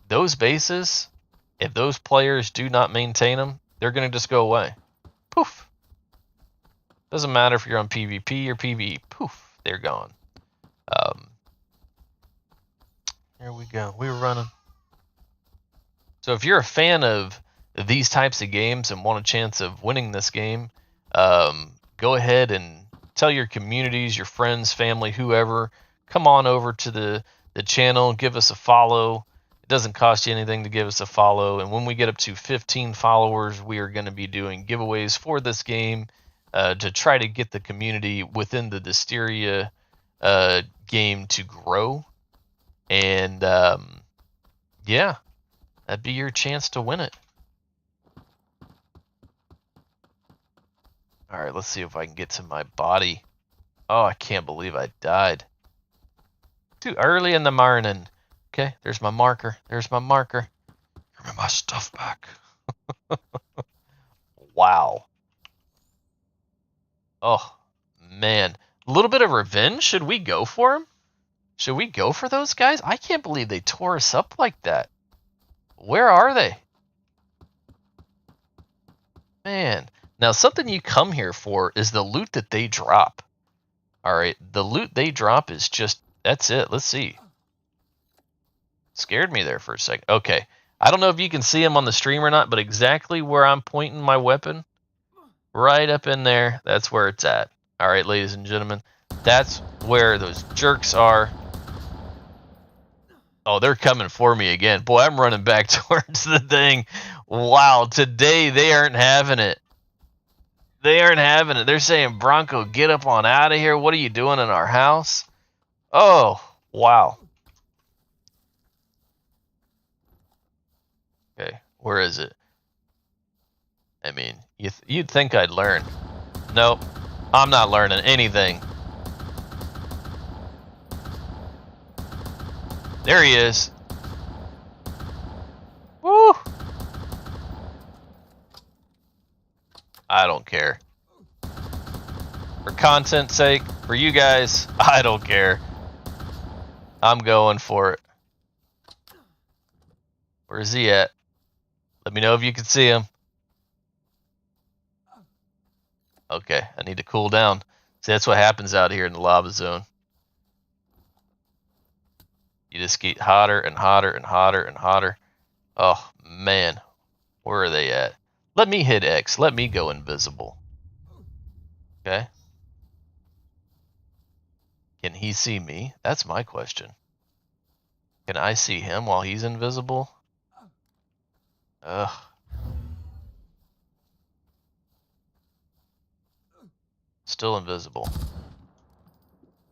Those bases, if those players do not maintain them, they're going to just go away. Poof. Doesn't matter if you're on PvP or PvE. Poof. They're gone. Here we go. We're running. So if you're a fan of these types of games and want a chance of winning this game, go ahead and tell your communities, your friends, family, whoever, come on over to the channel, give us a follow. It doesn't cost you anything to give us a follow. And when we get up to 15 followers, we are going to be doing giveaways for this game to try to get the community within the Dysterra game to grow. And yeah, that'd be your chance to win it. All right, let's see if I can get to my body. Oh, I can't believe I died. Too early in the morning. Okay, there's my marker. There's my marker. Give me my stuff back. Wow. Oh, man. A little bit of revenge? Should we go for him? Should we go for those guys? I can't believe they tore us up like that. Where are they? Man. Now, something you come here for is the loot that they drop. Alright, the loot they drop is just... That's it. Let's see. Scared me there for a second. Okay. I don't know if you can see him on the stream or not, but exactly where I'm pointing my weapon, right up in there, that's where it's at. Alright, ladies and gentlemen. That's where those jerks are. Oh, they're coming for me again. Boy, I'm running back towards the thing. Wow, today they aren't having it. They aren't having it. They're saying, Bronco, get up on out of here. What are you doing in our house? Oh, wow. Okay, where is it? I mean, you'd think I'd learn. Nope, I'm not learning anything. There he is. Woo! I don't care. For content's sake, for you guys, I don't care. I'm going for it. Where's he at? Let me know if you can see him. Okay, I need to cool down. See, that's what happens out here in the lava zone. You just get hotter and hotter and hotter and hotter. Oh, man. Where are they at? Let me hit X. Let me go invisible. Okay. Can he see me? That's my question. Can I see him while he's invisible? Ugh. Still invisible.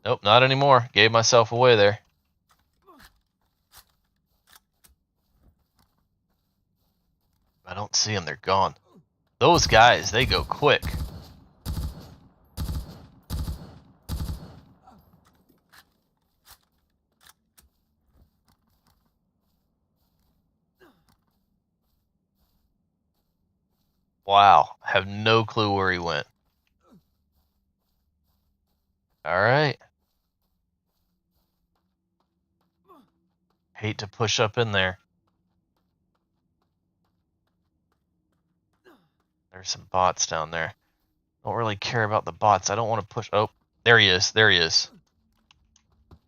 Nope, not anymore. Gave myself away there. I don't see them. They're gone. Those guys, they go quick. Wow. I have no clue where he went. Alright. Hate to push up in there. There's some bots down there. Don't really care about the bots. I don't want to push. Oh, there he is. There he is.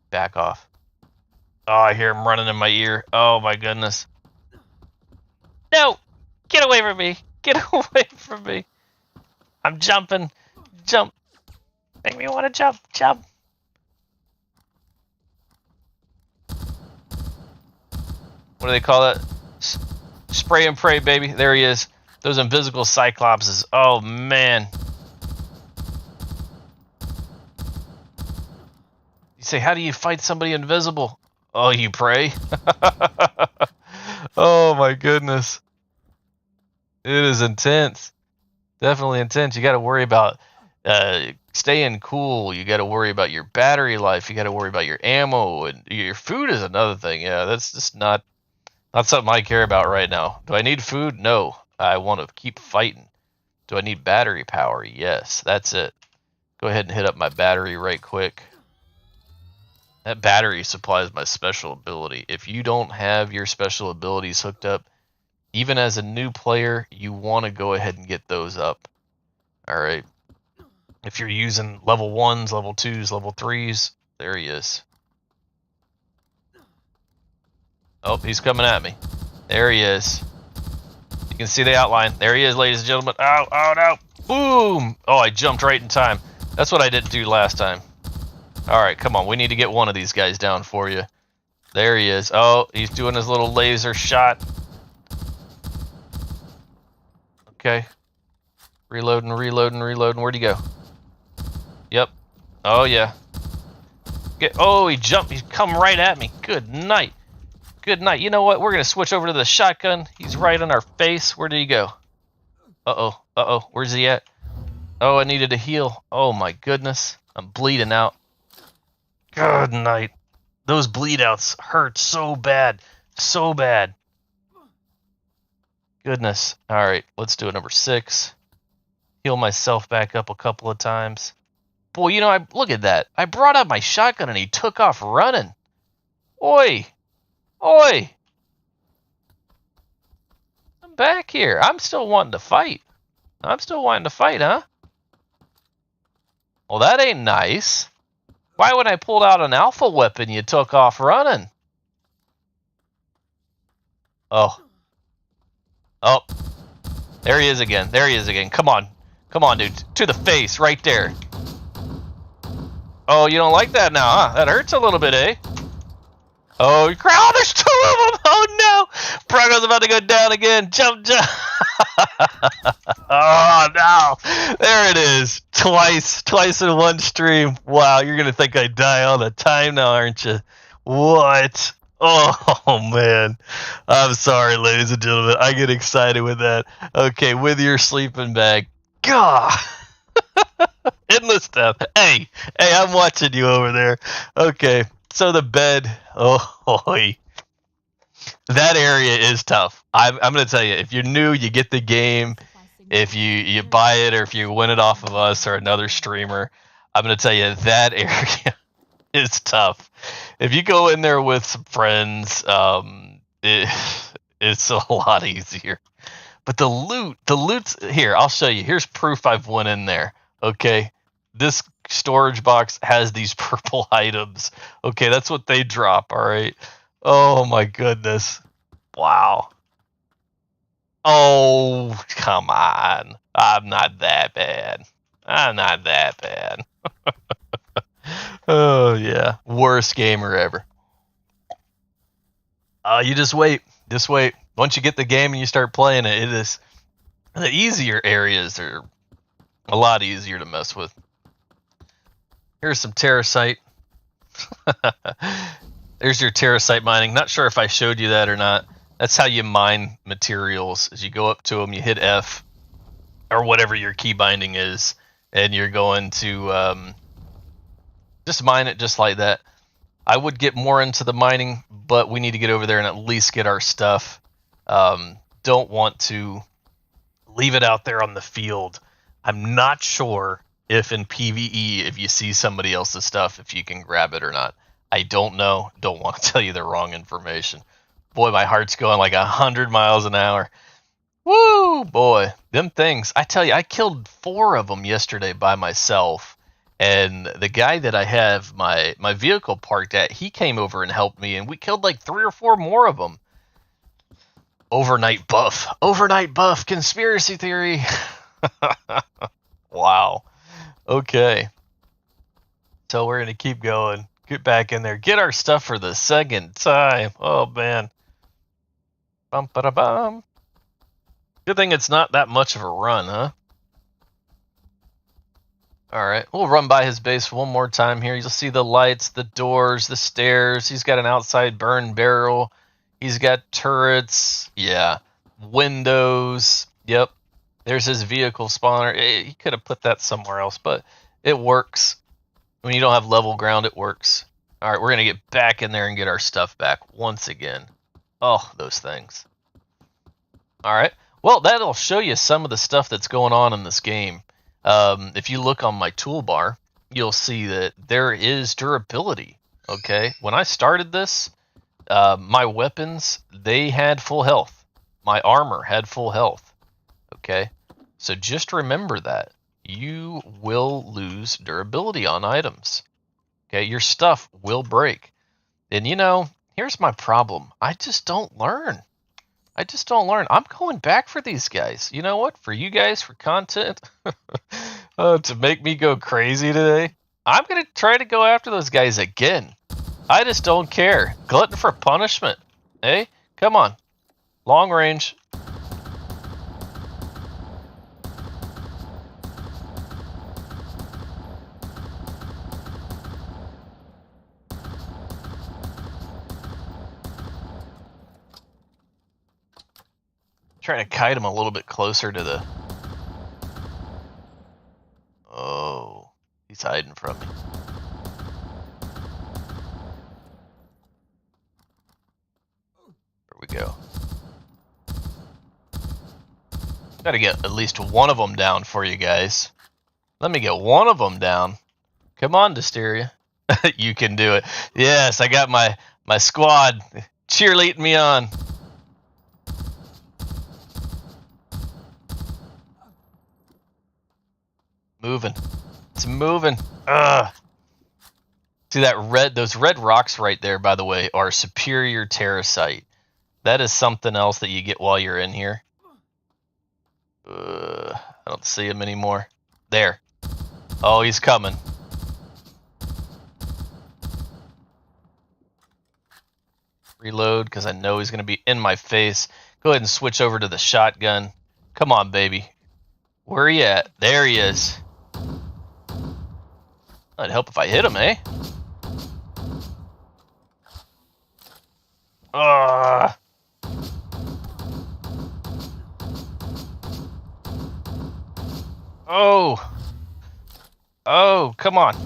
Back off. Oh, I hear him running in my ear. Oh, my goodness. No! Get away from me! Get away from me! I'm jumping. Jump. Make me want to jump. Jump. What do they call that? Spray and pray, baby. There he is. Those invisible cyclopses. Oh, man. You say, how do you fight somebody invisible? Oh, you pray? Oh, my goodness. It is intense. Definitely intense. You got to worry about staying cool. You got to worry about your battery life. You got to worry about your ammo. And your food is another thing. Yeah, that's just not something I care about right now. Do I need food? No. I want to keep fighting. Do I need battery power? Yes, that's it. Go ahead and hit up my battery right quick. That battery supplies my special ability. If you don't have your special abilities hooked up, even as a new player, you want to go ahead and get those up. Alright. If you're using level 1s, level 2s, level 3s, there he is. Oh, he's coming at me. There he is. You can see the outline. There he is, ladies and gentlemen. Oh, oh no. Boom! Oh, I jumped right in time. That's what I didn't do last time. Alright, come on. We need to get one of these guys down for you. There he is. Oh, he's doing his little laser shot. Okay. Reloading, reloading, reloading. Where'd he go? Yep. Oh, yeah. Oh, he jumped. He's come right at me. Good night. Good night. You know what? We're going to switch over to the shotgun. He's right on our face. Where did he go? Uh-oh. Uh-oh. Where's he at? Oh, I needed to heal. Oh, my goodness. I'm bleeding out. Good night. Those bleed outs hurt so bad. So bad. Goodness. All right, let's do it. Number 6. Heal myself back up a couple of times. Boy, you know, look at that. I brought out my shotgun and he took off running. Oi. Oi. I'm back here. I'm still wanting to fight. Huh? Well, that ain't nice. Why when I pulled out an alpha weapon, you took off running? Oh. Oh. There he is again. Come on. Come on, dude. To the face, right there. Oh, you don't like that now, huh? That hurts a little bit, eh? Oh, there's 2 of them! Oh, no! Prago's about to go down again. Jump. Oh, no! There it is. Twice in one stream. Wow, you're gonna think I die all the time now, aren't you? What? Oh, man. I'm sorry, ladies and gentlemen. I get excited with that. Okay, with your sleeping bag. God! Endless death. Hey, I'm watching you over there. Okay, so the bed. Oh, that area is tough. I'm going to tell you, if you're new, you get the game. If you buy it or if you win it off of us or another streamer, I'm going to tell you that area is tough. If you go in there with some friends, it's a lot easier. But the loot's here. I'll show you. Here's proof I've went in there. Okay, this storage box has these purple items. Okay, that's what they drop. All right. Oh my goodness. Wow. Oh, come on. I'm not that bad. Oh yeah, worst gamer ever. You just wait. Once you get the game and you start playing it, it is the easier areas are a lot easier to mess with. Here's some terracite. There's your terracite mining. Not sure if I showed you that or not. That's how you mine materials. As you go up to them, you hit F or whatever your key binding is, and you're going to just mine it just like that. I would get more into the mining, but we need to get over there and at least get our stuff. Don't want to leave it out there on the field. I'm not sure if in PvE, if you see somebody else's stuff, if you can grab it or not. I don't know. Don't want to tell you the wrong information. Boy, my heart's going like 100 miles an hour. Woo, boy. Them things. I tell you, I killed 4 of them yesterday by myself. And the guy that I have my vehicle parked at, he came over and helped me, and we killed like 3 or 4 more of them. Overnight buff, conspiracy theory. Wow. Okay. So we're going to keep going. Get back in there. Get our stuff for the second time. Oh, man. Bum-ba-da-bum. Good thing it's not that much of a run, huh? Alright, we'll run by his base one more time here. You'll see the lights, the doors, the stairs. He's got an outside burn barrel. He's got turrets. Yeah. Windows. Yep. There's his vehicle spawner. He could have put that somewhere else, but it works. When you don't have level ground, it works. Alright, we're going to get back in there and get our stuff back once again. Oh, those things. Alright. Well, that'll show you some of the stuff that's going on in this game. If you look on my toolbar, you'll see that there is durability. Okay, when I started this, my weapons, they had full health. My armor had full health. Okay, so just remember that. You will lose durability on items. Okay, your stuff will break. And you know, here's my problem. I just don't learn. I'm going back for these guys. You know what? For you guys, for content, to make me go crazy today, I'm going to try to go after those guys again. I just don't care. Glutton for punishment. Hey, come on. Long range. Trying to kite him a little bit closer to the... Oh, he's hiding from me. Gotta get at least one of them down for you guys. Let me get one of them down. Come on, Dysteria. You can do it. Yes, I got my squad cheerleading me on. Moving. It's moving. Ugh. See that those red rocks right there, by the way, are superior terracite. That is something else that you get while you're in here. I don't see him anymore. There. Oh, he's coming. Reload, because I know he's going to be in my face. Go ahead and switch over to the shotgun. Come on, baby. Where are you at? There he is. That'd help if I hit him, eh? Oh. Oh, come on.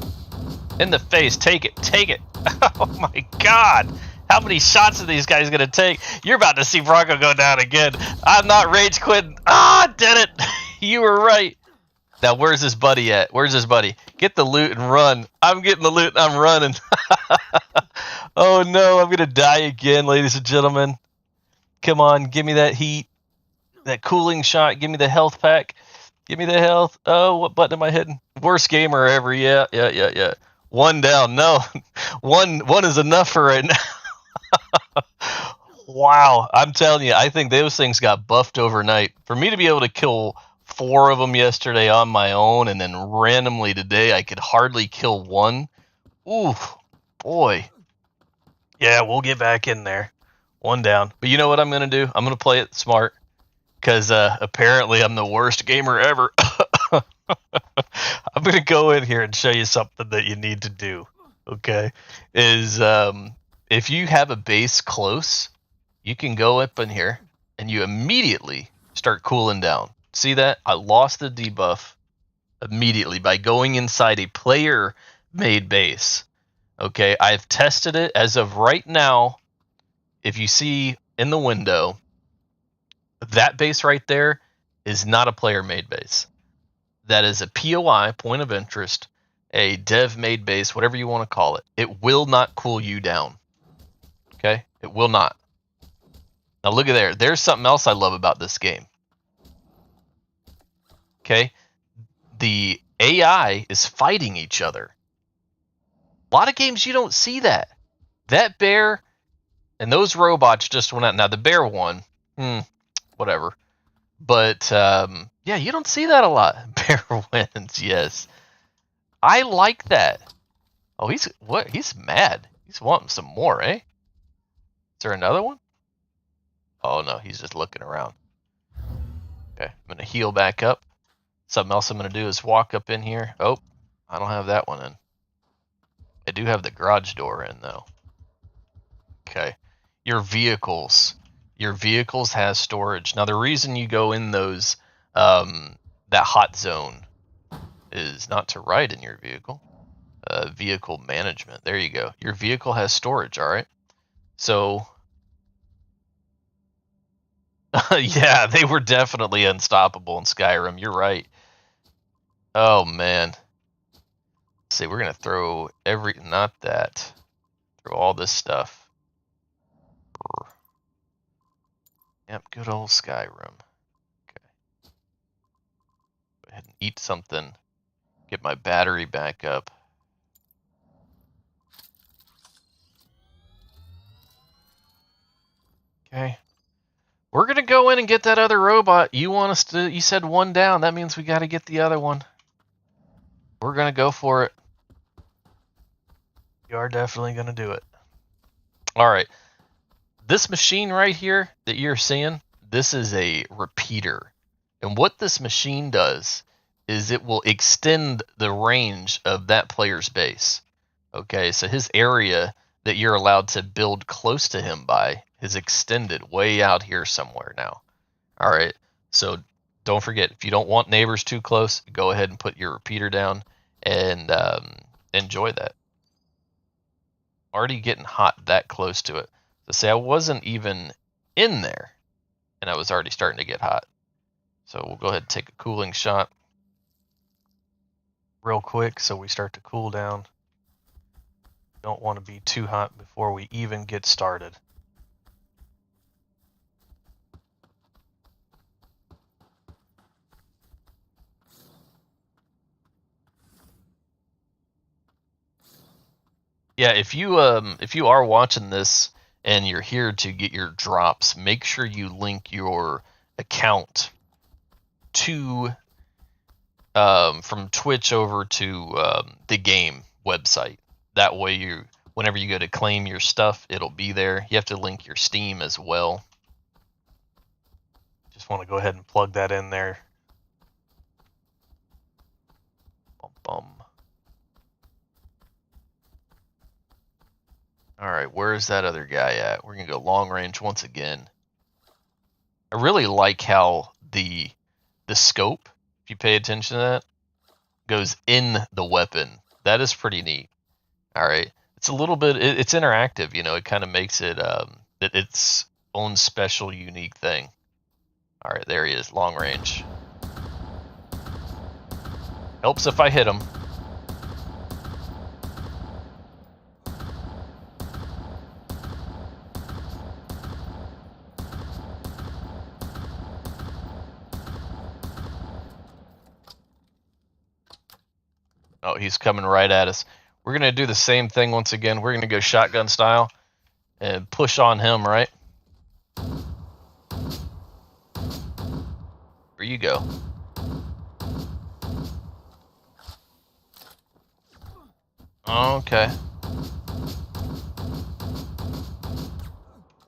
In the face. Take it. Take it. Oh, my God. How many shots are these guys going to take? You're about to see Bronco go down again. I'm not rage quitting. Ah, did it. You were right. Now, where's his buddy at? Where's his buddy? Get the loot and run. I'm getting the loot and I'm running. Oh, no. I'm going to die again, ladies and gentlemen. Come on. Give me that heat. That cooling shot. Give me the health pack. Give me the health. Oh, what button am I hitting? Worst gamer ever. Yeah. One down. No. One is enough for right now. Wow. I'm telling you, I think those things got buffed overnight. For me to be able to kill 4 of them yesterday on my own, and then randomly today I could hardly kill one. Ooh, boy. Yeah, we'll get back in there. One down. But you know what I'm going to do? I'm going to play it smart. Because apparently I'm the worst gamer ever. I'm going to go in here and show you something that you need to do. Okay? Is if you have a base close, you can go up in here and you immediately start cooling down. See that? I lost the debuff immediately by going inside a player-made base. Okay? I've tested it as of right now. If you see in the window, that base right there is not a player-made base. That is a POI, point of interest, a dev-made base, whatever you want to call it. It will not cool you down. Okay? It will not. Now look at there. There's something else I love about this game. Okay? The AI is fighting each other. A lot of games you don't see that. That bear and those robots just went out. Now the bear won. Whatever. But yeah, you don't see that a lot. Bear wins, yes. I like that. Oh, he's mad. He's wanting some more, eh? Is there another one? Oh no, he's just looking around. Okay, I'm gonna heal back up. Something else I'm gonna do is walk up in here. Oh, I don't have that one in. I do have the garage door in though. Okay. Your vehicles has storage. Now the reason you go in those that hot zone is not to ride in your vehicle. Vehicle management. There you go. Your vehicle has storage, all right? So yeah, they were definitely unstoppable in Skyrim. You're right. Oh man. Let's see, we're going to throw not that. Throw all this stuff. Yep, good old Skyrim. Okay. Go ahead and eat something. Get my battery back up. Okay. We're going to go in and get that other robot. You said one down. That means we got to get the other one. We're going to go for it. You are definitely going to do it. All right. This machine right here that you're seeing, this is a repeater. And what this machine does is it will extend the range of that player's base. Okay, so his area that you're allowed to build close to him by is extended way out here somewhere now. All right, so don't forget, if you don't want neighbors too close, go ahead and put your repeater down and enjoy that. Already getting hot that close to it. So say I wasn't even in there, and I was already starting to get hot. So we'll go ahead and take a cooling shot real quick so we start to cool down. Don't want to be too hot before we even get started. Yeah, if you are watching this and you're here to get your drops, make sure you link your account to from Twitch over to the game website. That way, whenever you go to claim your stuff, it'll be there. You have to link your Steam as well. Just want to go ahead and plug that in there. Bum, bum. All right, where's that other guy at? We're gonna go long range once again. I really like how the scope, if you pay attention to that, goes in the weapon. That is pretty neat. All right, it's a little bit. It's interactive, you know. It kind of makes it its own special, unique thing. All right, there he is, long range. Helps if I hit him. Oh, he's coming right at us. We're going to do the same thing once again. We're going to go shotgun style and push on him, right? Where you go. Okay.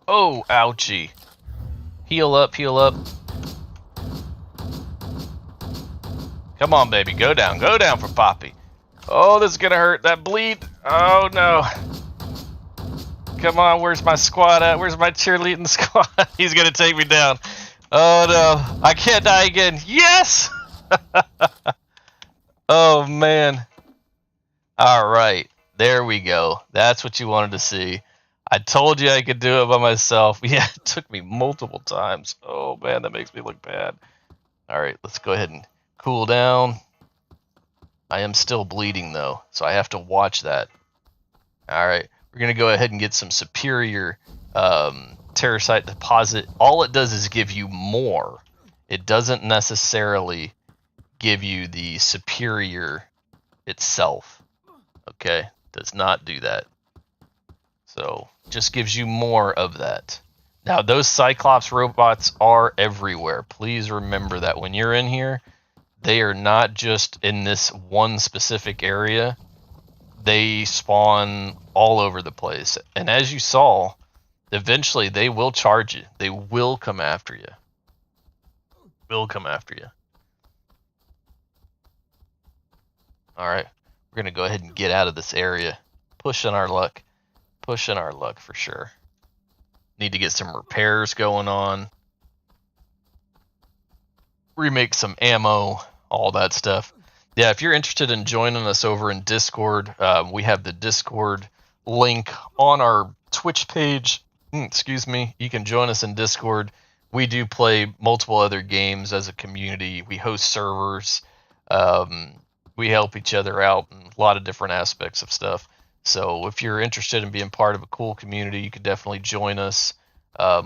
Oh, ouchie. Heal up, heal up. Come on, baby. Go down for Poppy. Oh, this is going to hurt. That bleed. Oh, no. Come on, where's my squad at? Where's my cheerleading squad? He's going to take me down. Oh, no. I can't die again. Yes! Oh, man. All right. There we go. That's what you wanted to see. I told you I could do it by myself. Yeah, it took me multiple times. Oh, man, that makes me look bad. All right, let's go ahead and cool down. I am still bleeding, though, so I have to watch that. All right, we're going to go ahead and get some superior terracite deposit. All it does is give you more. It doesn't necessarily give you the superior itself. Okay, does not do that. So just gives you more of that. Now, those Cyclops robots are everywhere. Please remember that when you're in here, they are not just in this one specific area. They spawn all over the place. And as you saw, eventually they will charge you. They will come after you. Will come after you. All right. We're going to go ahead and get out of this area. Pushing our luck. Pushing our luck for sure. Need to get some repairs going on. Remake some ammo. All that stuff. Yeah, if you're interested in joining us over in Discord, we have the Discord link on our Twitch page. Excuse me. You can join us in Discord. We do play multiple other games as a community. We host servers. We help each other out in a lot of different aspects of stuff. So if you're interested in being part of a cool community, you could definitely join us.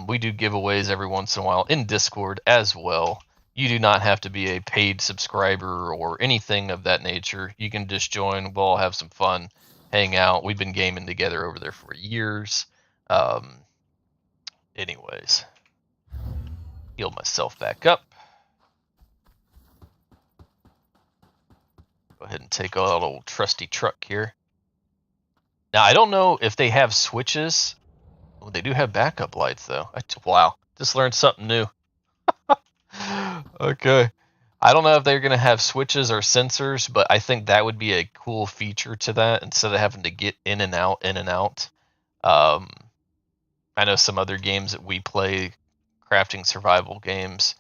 We do giveaways every once in a while in Discord as well. You do not have to be a paid subscriber or anything of that nature. You can just join. We'll all have some fun, hang out. We've been gaming together over there for years. Anyways, heal myself back up. Go ahead and take out old trusty truck here. Now, I don't know if they have switches. Oh, they do have backup lights, though. Wow, just learned something new. Okay. I don't know if they're going to have switches or sensors, but I think that would be a cool feature to that instead of having to get in and out, in and out. I know some other games that we play, crafting survival games,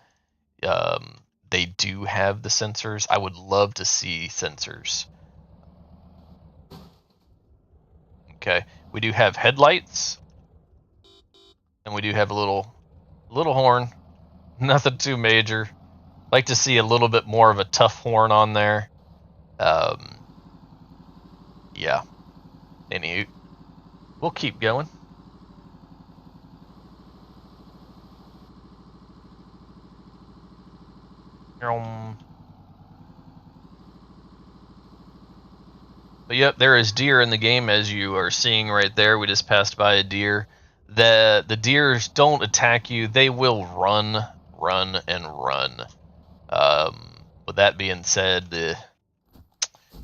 they do have the sensors. I would love to see sensors. Okay, we do have headlights, and we do have a little horn. Nothing too major. Like to see a little bit more of a tough horn on there. Yeah. Anywho, we'll keep going. But yep, there is deer in the game, as you are seeing right there. We just passed by a deer. The deers don't attack you; they will run, run, and run. With that being said,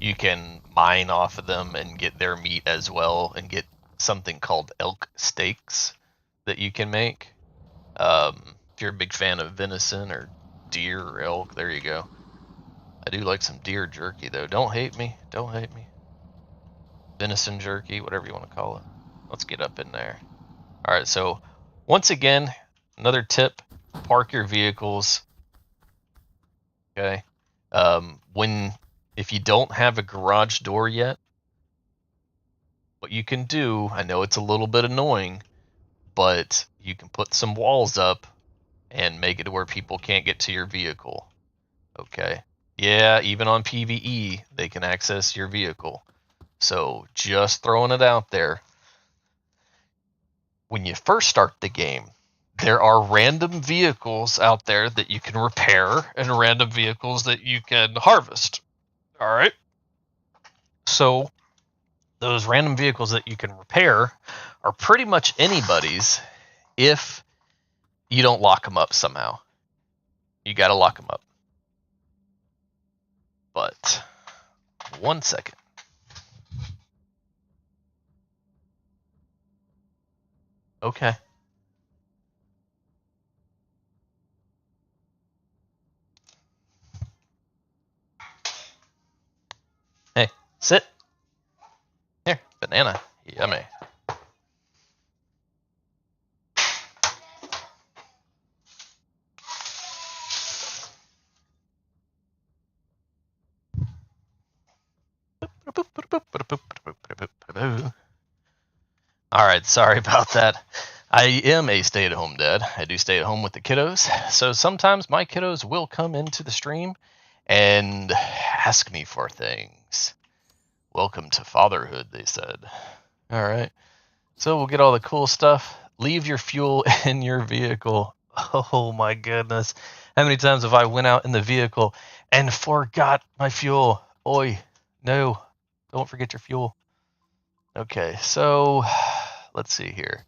you can mine off of them and get their meat as well, and get something called elk steaks that you can make. If you're a big fan of venison or deer or elk, there you go. I do like some deer jerky though. Don't hate me. Don't hate me. Venison jerky, whatever you want to call it. Let's get up in there. All right, so once again, another tip: park your vehicles. Okay, when if you don't have a garage door yet, what you can do, I know it's a little bit annoying, but you can put some walls up and make it to where people can't get to your vehicle. Okay. Yeah, even on PvE, they can access your vehicle. So just throwing it out there. When you first start the game, there are random vehicles out there that you can repair and random vehicles that you can harvest. All right. So those random vehicles that you can repair are pretty much anybody's if you don't lock them up somehow. You got to lock them up. But 1 second. Okay. Hey, sit. Here, banana. Yummy. All right, sorry about that. I am a stay-at-home dad. I do stay at home with the kiddos, so sometimes my kiddos will come into the stream and ask me for things. Welcome to fatherhood, they said. All right, so we'll get all the cool stuff. Leave your fuel in your vehicle. Oh my goodness. How many times have I went out in the vehicle and forgot my fuel? Oi, no, don't forget your fuel. Okay, so let's see here.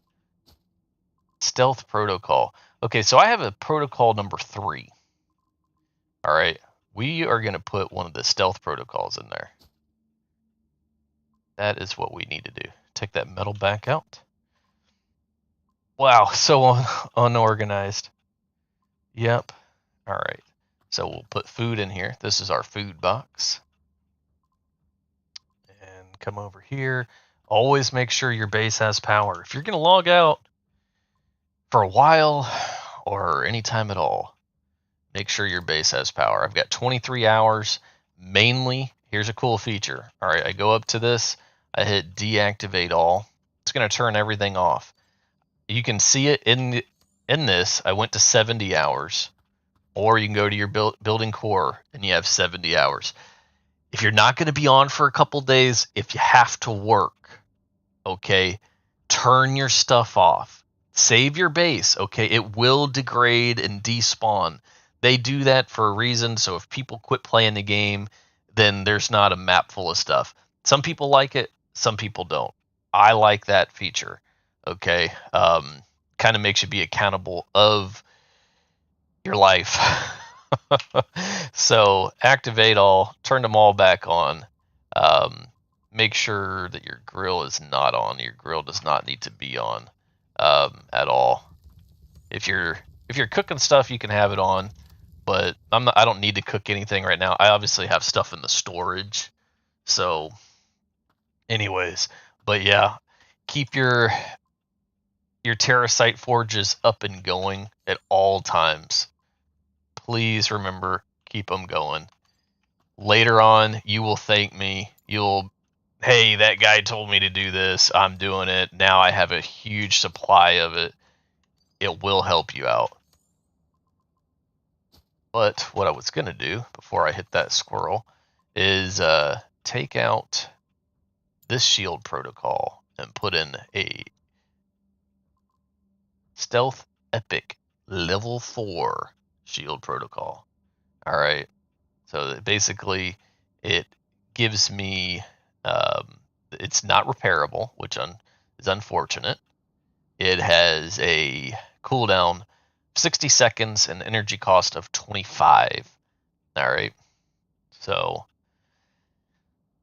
Stealth protocol. Okay, so I have a protocol number 3. All right, we are going to put one of the stealth protocols in there. That is what we need to do. Take that metal back out. Wow, so unorganized. Yep. All right, so we'll put food in here. This is our food box. And come over here. Always make sure your base has power. If you're going to log out for a while or any time at all, make sure your base has power. I've got 23 hours. Mainly, here's a cool feature. All right, I go up to this. I hit deactivate all. It's going to turn everything off. You can see it in this. I went to 70 hours. Or you can go to your building core and you have 70 hours. If you're not going to be on for a couple days, if you have to work, okay, turn your stuff off. Save your base, okay? It will degrade and despawn. They do that for a reason, so if people quit playing the game, then there's not a map full of stuff. Some people like it, some people don't. I like that feature, okay? Kind of makes you be accountable of your life. So activate all, turn them all back on. Make sure that your grill is not on. Your grill does not need to be on at all. If you're cooking stuff, you can have it on, but I don't need to cook anything right now. I obviously have stuff in the storage. So anyways, but yeah, keep your Terracite forges up and going at all times. Please remember, keep them going. Later on, you will thank me. Hey, that guy told me to do this. I'm doing it. Now I have a huge supply of it. It will help you out. But what I was going to do before I hit that squirrel is take out this shield protocol and put in a stealth epic level 4 shield protocol. All right. So basically, it gives me, it's not repairable, which is unfortunate. It has a cooldown 60 seconds and energy cost of 25. All right. So,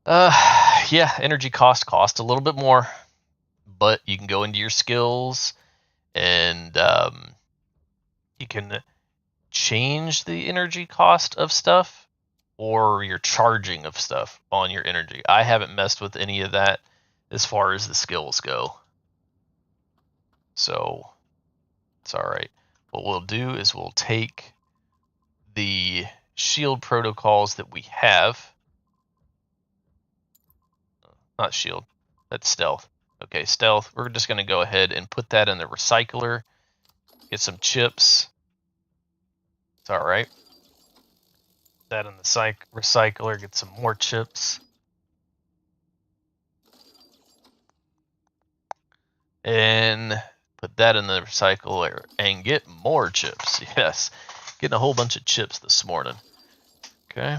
yeah, energy cost a little bit more, but you can go into your skills and you can change the energy cost of stuff or your charging of stuff on your energy. I haven't messed with any of that as far as the skills go. So it's all right. What we'll do is we'll take the shield protocols that we have. Not shield, that's stealth. Okay, stealth. We're just going to go ahead and put that in the recycler. Get some chips. It's all right. That in the recycler. Get some more chips. And put that in the recycler and get more chips. Yes, getting a whole bunch of chips this morning. Okay.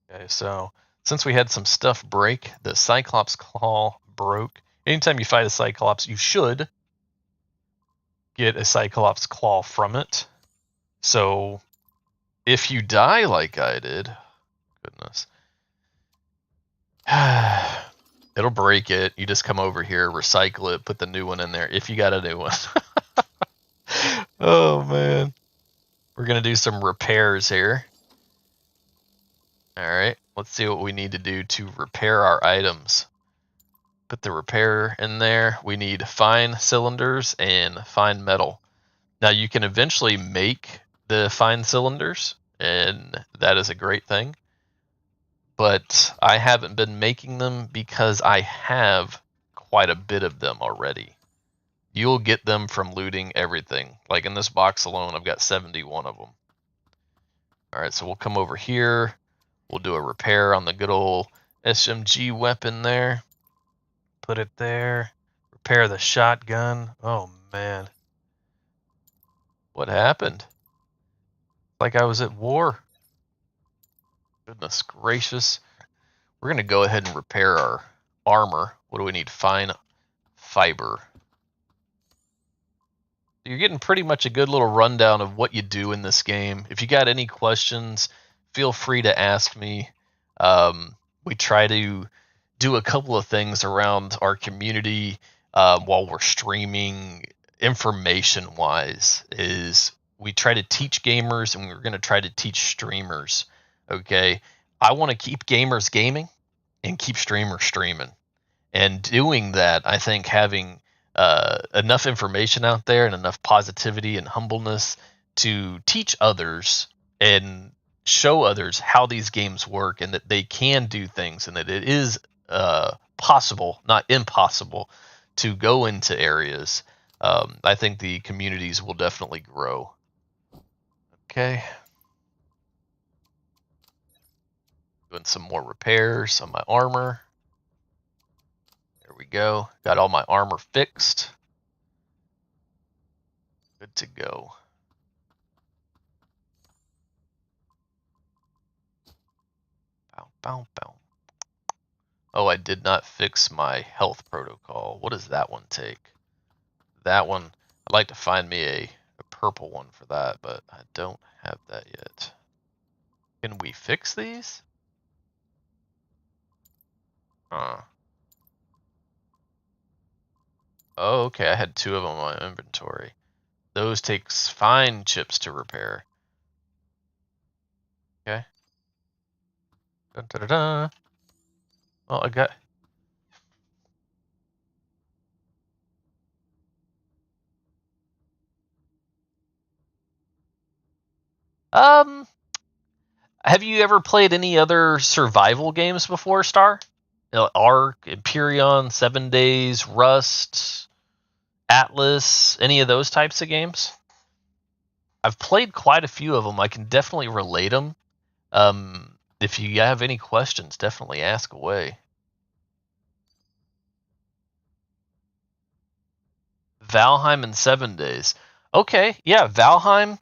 Okay, so since we had some stuff break, the Cyclops Claw broke. Anytime you fight a Cyclops, you should get a Cyclops Claw from it. So if you die like I did, goodness, it'll break it. You just come over here, recycle it, put the new one in there if you got a new one. Oh, man. We're going to do some repairs here. All right, let's see what we need to do to repair our items. Put the repair in there. We need fine cylinders and fine metal. Now you can eventually make the fine cylinders, and that is a great thing. But I haven't been making them because I have quite a bit of them already. You'll get them from looting everything. Like in this box alone, I've got 71 of them. All right, so we'll come over here. We'll do a repair on the good old SMG weapon there. Put it there. Repair the shotgun. Oh, man. What happened? Like I was at war. Goodness gracious. We're going to go ahead and repair our armor. What do we need? Fine fiber. You're getting pretty much a good little rundown of what you do in this game. If you got any questions, feel free to ask me. We try to do a couple of things around our community while we're streaming. Information wise is we try to teach gamers and we're going to try to teach streamers. Okay, I want to keep gamers gaming and keep streamers streaming, and doing that, I think having enough information out there and enough positivity and humbleness to teach others and show others how these games work and that they can do things and that it is possible, not impossible, to go into areas. I think the communities will definitely grow. Okay. Doing some more repairs on my armor. There we go. Got all my armor fixed. Good to go. Bow, bow, bow. Oh, I did not fix my health protocol. What does that one take? That one, I'd like to find me a purple one for that, but I don't have that yet. Can we fix these? Oh, okay, I had 2 of them in my inventory. Those takes fine chips to repair. Okay. Dun, dun, dun, dun. Oh, I got... Have you ever played any other survival games before, Star? Ark, Empyrean, 7 Days, Rust, Atlas, any of those types of games? I've played quite a few of them. I can definitely relate them. If you have any questions, definitely ask away. Valheim in 7 days. Okay, yeah, Valheim.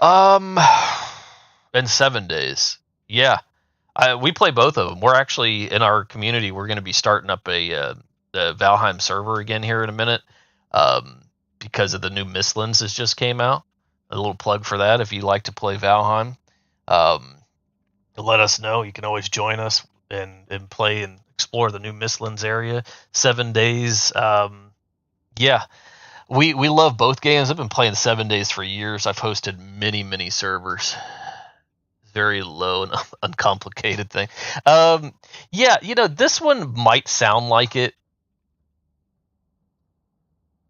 Um, in 7 days. Yeah, we play both of them. We're actually in our community. We're going to be starting up the Valheim server again here in a minute, um, because of the new Mistlands that just came out. A little plug for that. If you like to play Valheim, um, let us know. You can always join us and play and explore the new Mistlands area. 7 days. Yeah, we love both games. I've been playing 7 days for years. I've hosted many servers. Very low and uncomplicated thing. Yeah, this one might sound like it.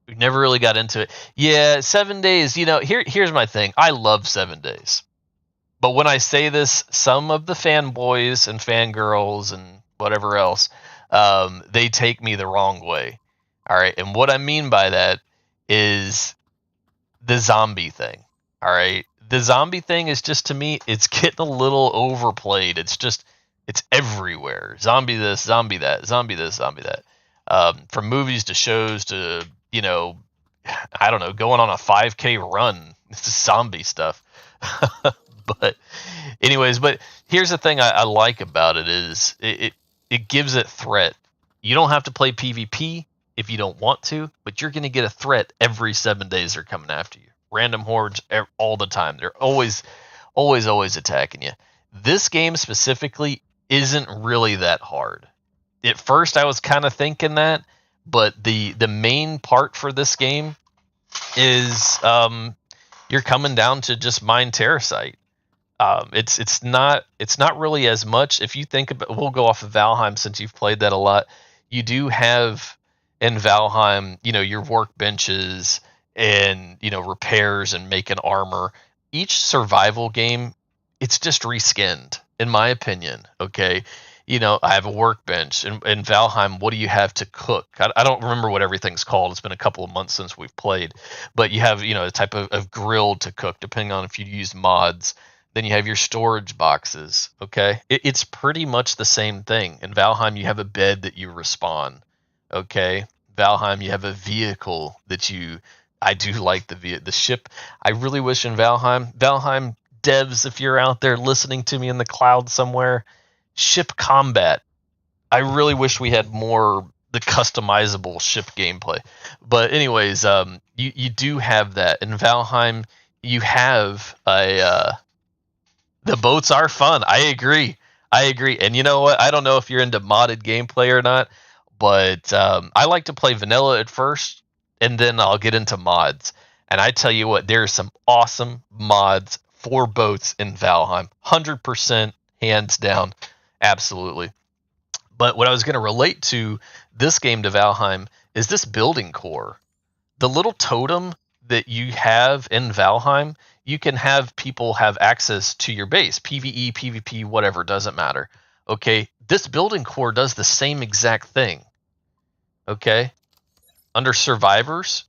We never really got into it. Yeah, 7 days. Here's my thing. I love 7 days, but when I say this, some of the fanboys and fangirls and whatever else, they take me the wrong way. All right, and what I mean by that is the zombie thing. All right. The zombie thing is just, to me, it's getting a little overplayed. It's everywhere. Zombie this, zombie that, zombie this, zombie that. From movies to shows to, I don't know, going on a 5K run. It's zombie stuff. But, anyways, here's the thing I like about it is it gives it threat. You don't have to play PvP if you don't want to, but you're going to get a threat every 7 days they're coming after you. Random hordes all the time. They're always attacking you. This game specifically isn't really that hard. At first, I was kind of thinking that, but the main part for this game is you're coming down to just mine terracite. It's not really as much. If you think about, we'll go off of Valheim since you've played that a lot. You do have in Valheim, your workbenches and repairs and making armor. Each survival game, it's just reskinned, in my opinion. Okay, I have a workbench in Valheim. What do you have to cook? I don't remember what everything's called. It's been a couple of months since we've played, but you have a type of grill to cook, depending on if you use mods. Then you have your storage boxes. Okay, it's pretty much the same thing. In Valheim, you have a bed that you respawn. Okay, Valheim, you have a vehicle that you. I do like the ship. I really wish in Valheim devs, if you're out there listening to me in the cloud somewhere, ship combat. I really wish we had more the customizable ship gameplay. But anyways, you do have that in Valheim. You have the boats are fun. I agree. And you know what? I don't know if you're into modded gameplay or not, but I like to play vanilla at first, and then I'll get into mods. And I tell you what, there's some awesome mods for boats in Valheim. 100%, hands down, absolutely. But what I was going to relate to this game to Valheim is this building core. The little totem that you have in Valheim, you can have people have access to your base. PvE, PvP, whatever, doesn't matter. Okay, this building core does the same exact thing. Okay, under survivors,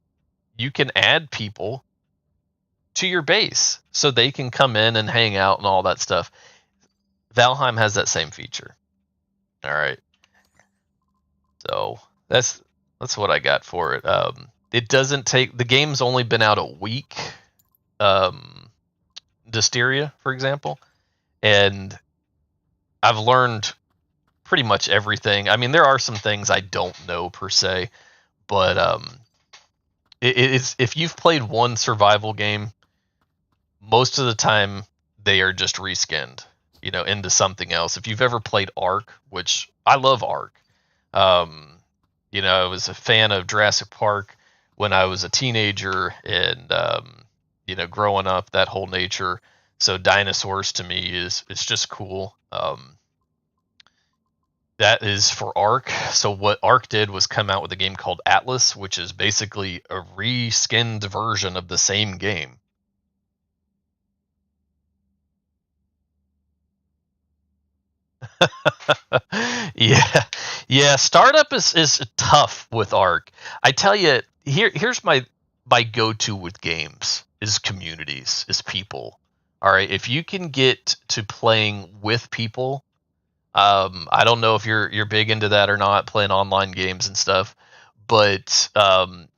you can add people to your base so they can come in and hang out and all that stuff. Valheim has that same feature. All right, so that's what I got for it. It doesn't take, the game's only been out a week. Dysterra, for example, and I've learned pretty much everything. I mean, there are some things I don't know per se, but it's, if you've played one survival game, most of the time they are just reskinned, into something else. If you've ever played Ark, which I love Ark, I was a fan of Jurassic Park when I was a teenager, and growing up, that whole nature. So dinosaurs to me is just cool. That is for Ark. So what Ark did was come out with a game called Atlas, which is basically a reskinned version of the same game. Yeah. Startup is tough with Ark. I tell you, here's my go-to with games. is communities, is people. All right, if you can get to playing with people, I don't know if you're big into that or not, playing online games and stuff, but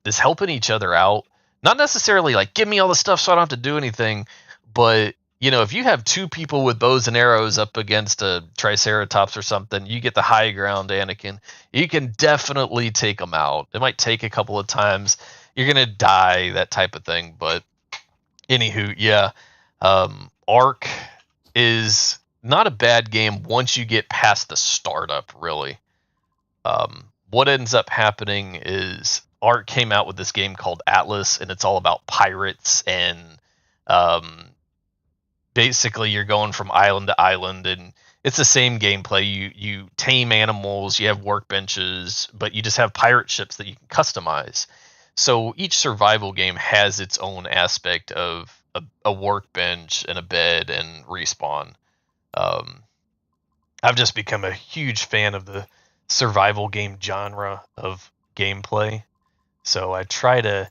is helping each other out. Not necessarily like give me all the stuff so I don't have to do anything, but if you have two people with bows and arrows up against a Triceratops or something, you get the high ground, Anakin. You can definitely take them out. It might take a couple of times. You're gonna die, that type of thing, but anywho, yeah, Ark is not a bad game once you get past the startup. Really, what ends up happening is Ark came out with this game called Atlas, and it's all about pirates and um, basically you're going from island to island, and it's the same gameplay. You tame animals, you have workbenches, but you just have pirate ships that you can customize. So each survival game has its own aspect of a workbench and a bed and respawn. Um, I've just become a huge fan of the survival game genre of gameplay. So I try to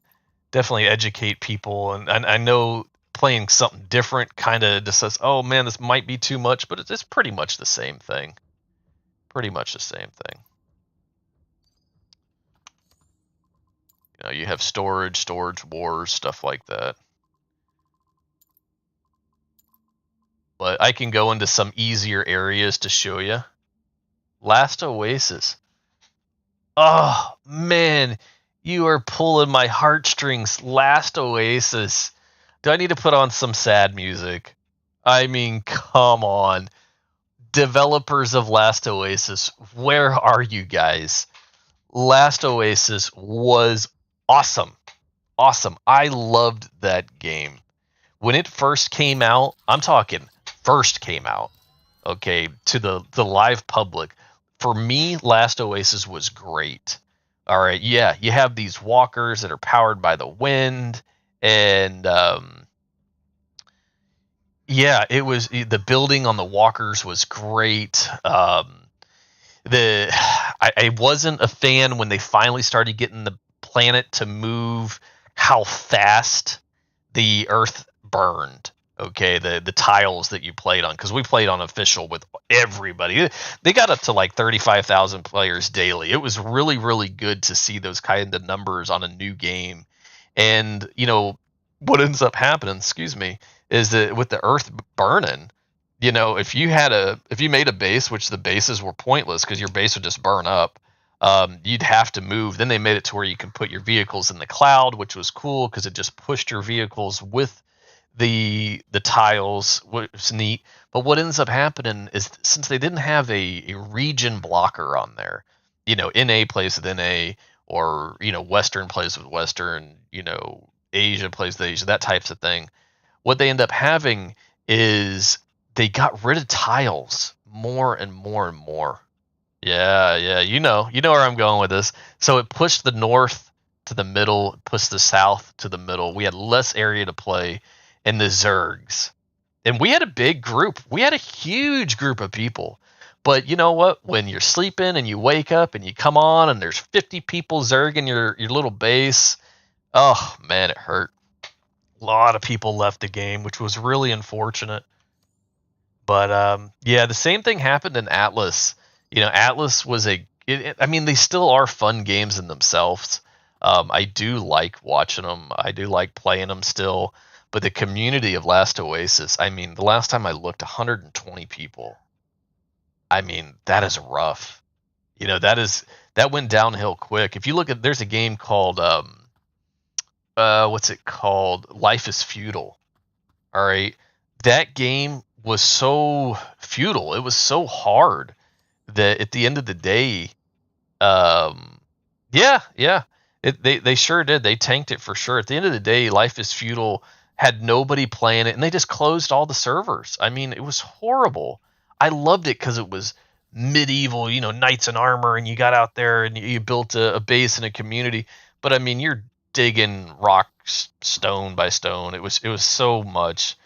definitely educate people, and I know playing something different kind of just says, "Oh man, this might be too much," but it's pretty much the same thing. Pretty much the same thing. You have storage wars, stuff like that. But I can go into some easier areas to show you. Last Oasis. Oh man, you are pulling my heartstrings. Last Oasis. Do I need to put on some sad music? I mean, come on. Developers of Last Oasis, where are you guys? Last Oasis was awesome. Awesome. I loved that game. When it first came out, I'm talking first came out, okay, to the live public. For me, Last Oasis was great. All right, yeah, you have these walkers that are powered by the wind, and yeah, it was the building on the walkers was great. The I wasn't a fan when they finally started getting the planet to move how fast the Earth burned. Okay, the tiles that you played on, because we played on official with everybody. They got up to like 35,000 players daily. It was really really good to see those kind of numbers on a new game. And what ends up happening, excuse me, is that with the Earth burning, if you made a base, which the bases were pointless because your base would just burn up, you'd have to move. Then they made it to where you can put your vehicles in the cloud, which was cool because it just pushed your vehicles with the tiles, which was neat. But what ends up happening is, since they didn't have a region blocker on there, NA plays with NA, or Western plays with Western, Asia plays with Asia, that types of thing. What they end up having is they got rid of tiles more and more and more. Yeah, yeah, you know where I'm going with this. So it pushed the north to the middle, pushed the south to the middle. We had less area to play, and the Zergs. And we had a big group. We had a huge group of people. But you know what? When you're sleeping and you wake up and you come on and there's 50 people zerging your little base, oh man, it hurt. A lot of people left the game, which was really unfortunate. But yeah, the same thing happened in Atlas. Atlas was I mean, they still are fun games in themselves. I do like watching them. I do like playing them still. But the community of Last Oasis, I mean, the last time I looked, 120 people. I mean, that is rough. That went downhill quick. If you look at, there's a game called what's it called? Life is Feudal. All right. That game was so feudal. It was so hard that at the end of the day, um, yeah, yeah, they sure did. They tanked it for sure. At the end of the day, Life is Feudal had nobody playing it, and they just closed all the servers. I mean, it was horrible. I loved it because it was medieval, knights in armor, and you got out there and you built a base and a community. But I mean, you're digging rock stone by stone. It was so much.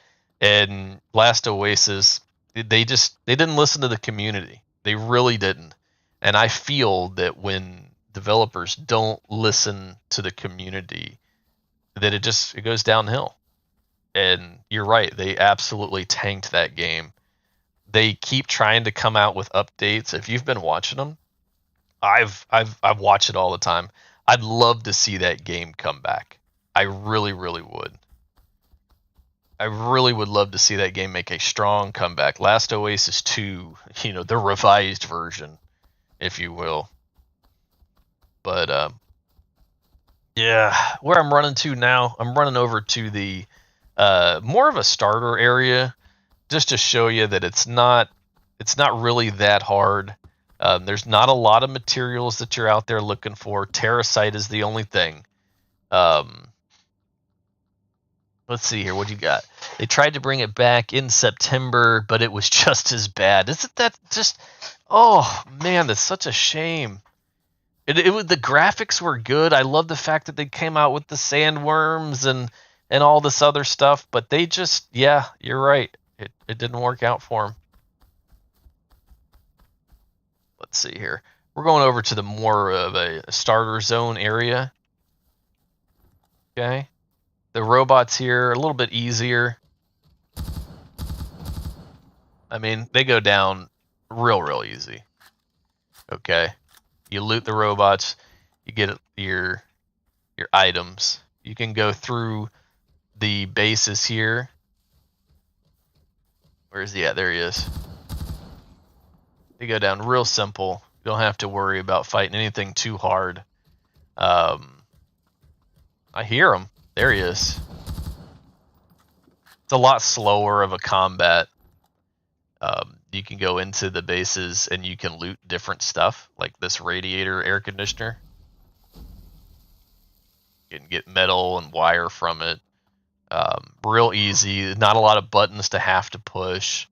And Last Oasis, they didn't listen to the community. They really didn't. And I feel that when developers don't listen to the community, that it goes downhill. And you're right, they absolutely tanked that game. They keep trying to come out with updates. If you've been watching them, I've watched it all the time. I'd love to see that game come back. I really, really would. I really would love to see that game make a strong comeback. Last Oasis 2, the revised version, if you will. But yeah, where I'm running to now, I'm running over to the more of a starter area, just to show you that it's not really that hard. There's not a lot of materials that you're out there looking for. Terracite is the only thing. Um, let's see here. What you got? They tried to bring it back in September, but it was just as bad. Isn't that just? Oh man, that's such a shame. It was the graphics were good. I love the fact that they came out with the sandworms and all this other stuff, but they just yeah, you're right. It didn't work out for them. Let's see here. We're going over to the more of a starter zone area. Okay. The robots here are a little bit easier. I mean, they go down real easy. Okay. You loot the robots, you get your items. You can go through the bases here. Where's he at? There he is. They go down real simple. You don't have to worry about fighting anything too hard. I hear him. There he is. It's a lot slower of a combat. You can go into the bases and you can loot different stuff, like this radiator air conditioner. You can get metal and wire from it. Real easy. Not a lot of buttons to have to push.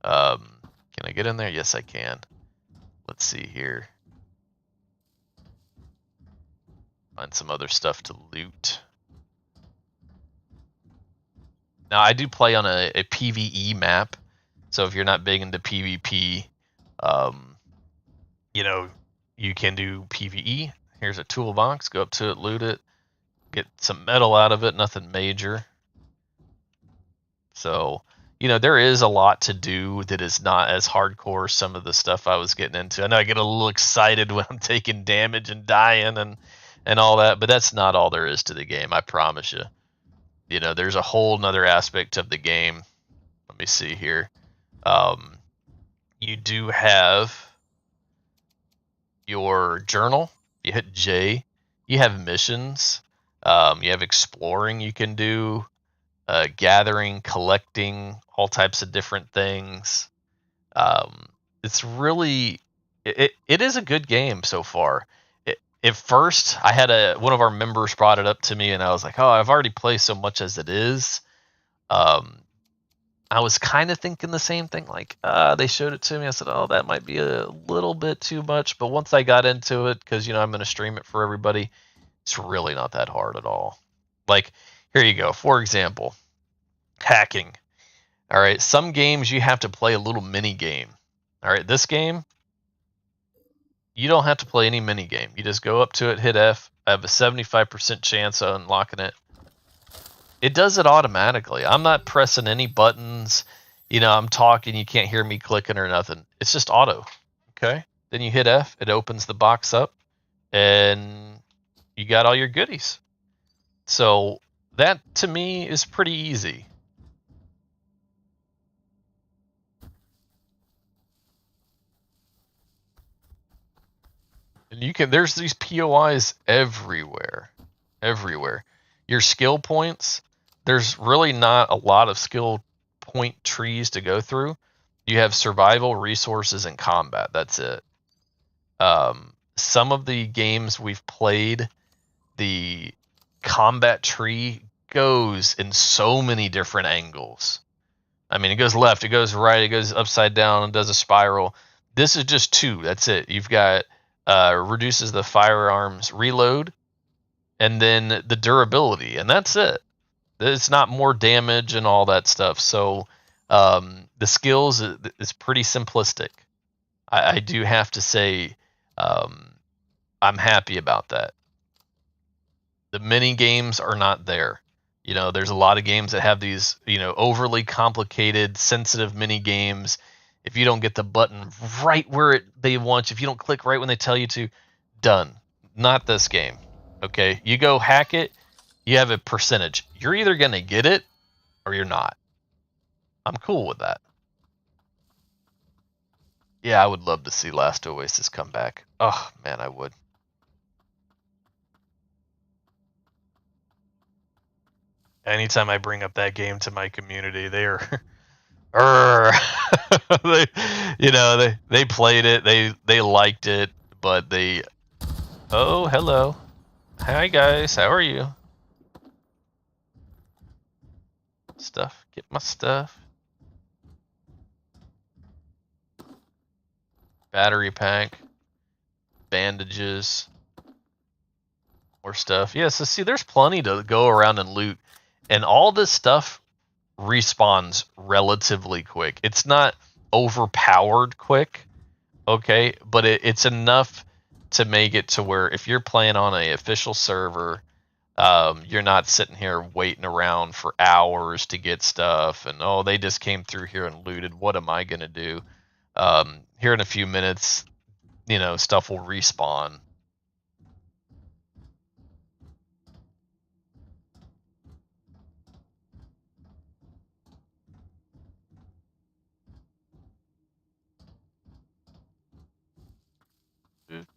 Can I get in there? Yes, I can. Let's see here. Find some other stuff to loot. Now, I do play on a PvE map, so if you're not big into PvP, you can do PvE. Here's a toolbox. Go up to it, loot it, get some metal out of it. Nothing major. So, there is a lot to do that is not as hardcore as some of the stuff I was getting into. I know I get a little excited when I'm taking damage and dying and all that, but that's not all there is to the game, I promise you. There's a whole nother aspect of the game. Let me see here. You do have your journal. You hit J. You have missions. You have exploring you can do. Gathering, collecting, all types of different things. It's really, it is a good game so far. At first, I had one of our members brought it up to me, and I was like, "Oh, I've already played so much as it is." I was kind of thinking the same thing. Like, they showed it to me. I said, "Oh, that might be a little bit too much." But once I got into it, because I'm going to stream it for everybody, it's really not that hard at all. Like, here you go. For example, hacking. All right, some games you have to play a little mini game. All right, this game, you don't have to play any mini game. You just go up to it, hit F. I have a 75% chance of unlocking it. It does it automatically. I'm not pressing any buttons. I'm talking, you can't hear me clicking or nothing. It's just auto. Okay? Then you hit F, it opens the box up, and you got all your goodies. So that, to me, is pretty easy. And there's these POIs everywhere. Everywhere. Your skill points, there's really not a lot of skill point trees to go through. You have survival, resources, and combat. That's it. Some of the games we've played, the combat tree goes in so many different angles. I mean, it goes left, it goes right, it goes upside down, and does a spiral. This is just two. That's it. You've got reduces the firearms reload, and then the durability, and that's it. It's not more damage and all that stuff. So the skills is pretty simplistic. I do have to say I'm happy about that. The mini games are not there. You know, there's a lot of games that have these, you know, overly complicated, sensitive mini games. If you don't get the button right where they want you, if you don't click right when they tell you to, done. Not this game. Okay, you go hack it, you have a percentage. You're either gonna get it or you're not. I'm cool with that. Yeah, I would love to see Last Oasis come back. Oh man, I would. Anytime I bring up that game to my community, they are they, you know, they played it, they liked it, but they, oh, hello. Hi guys, how are you? Stuff, get my stuff. Battery pack, bandages, more stuff. Yeah, so see, there's plenty to go around and loot, and all this stuff respawns relatively quick. It's not overpowered quick, okay, but it's enough to make it to where if you're playing on a official server, you're not sitting here waiting around for hours to get stuff, and oh, they just came through here and looted. What am I gonna do? Here in a few minutes, you know, stuff will respawn.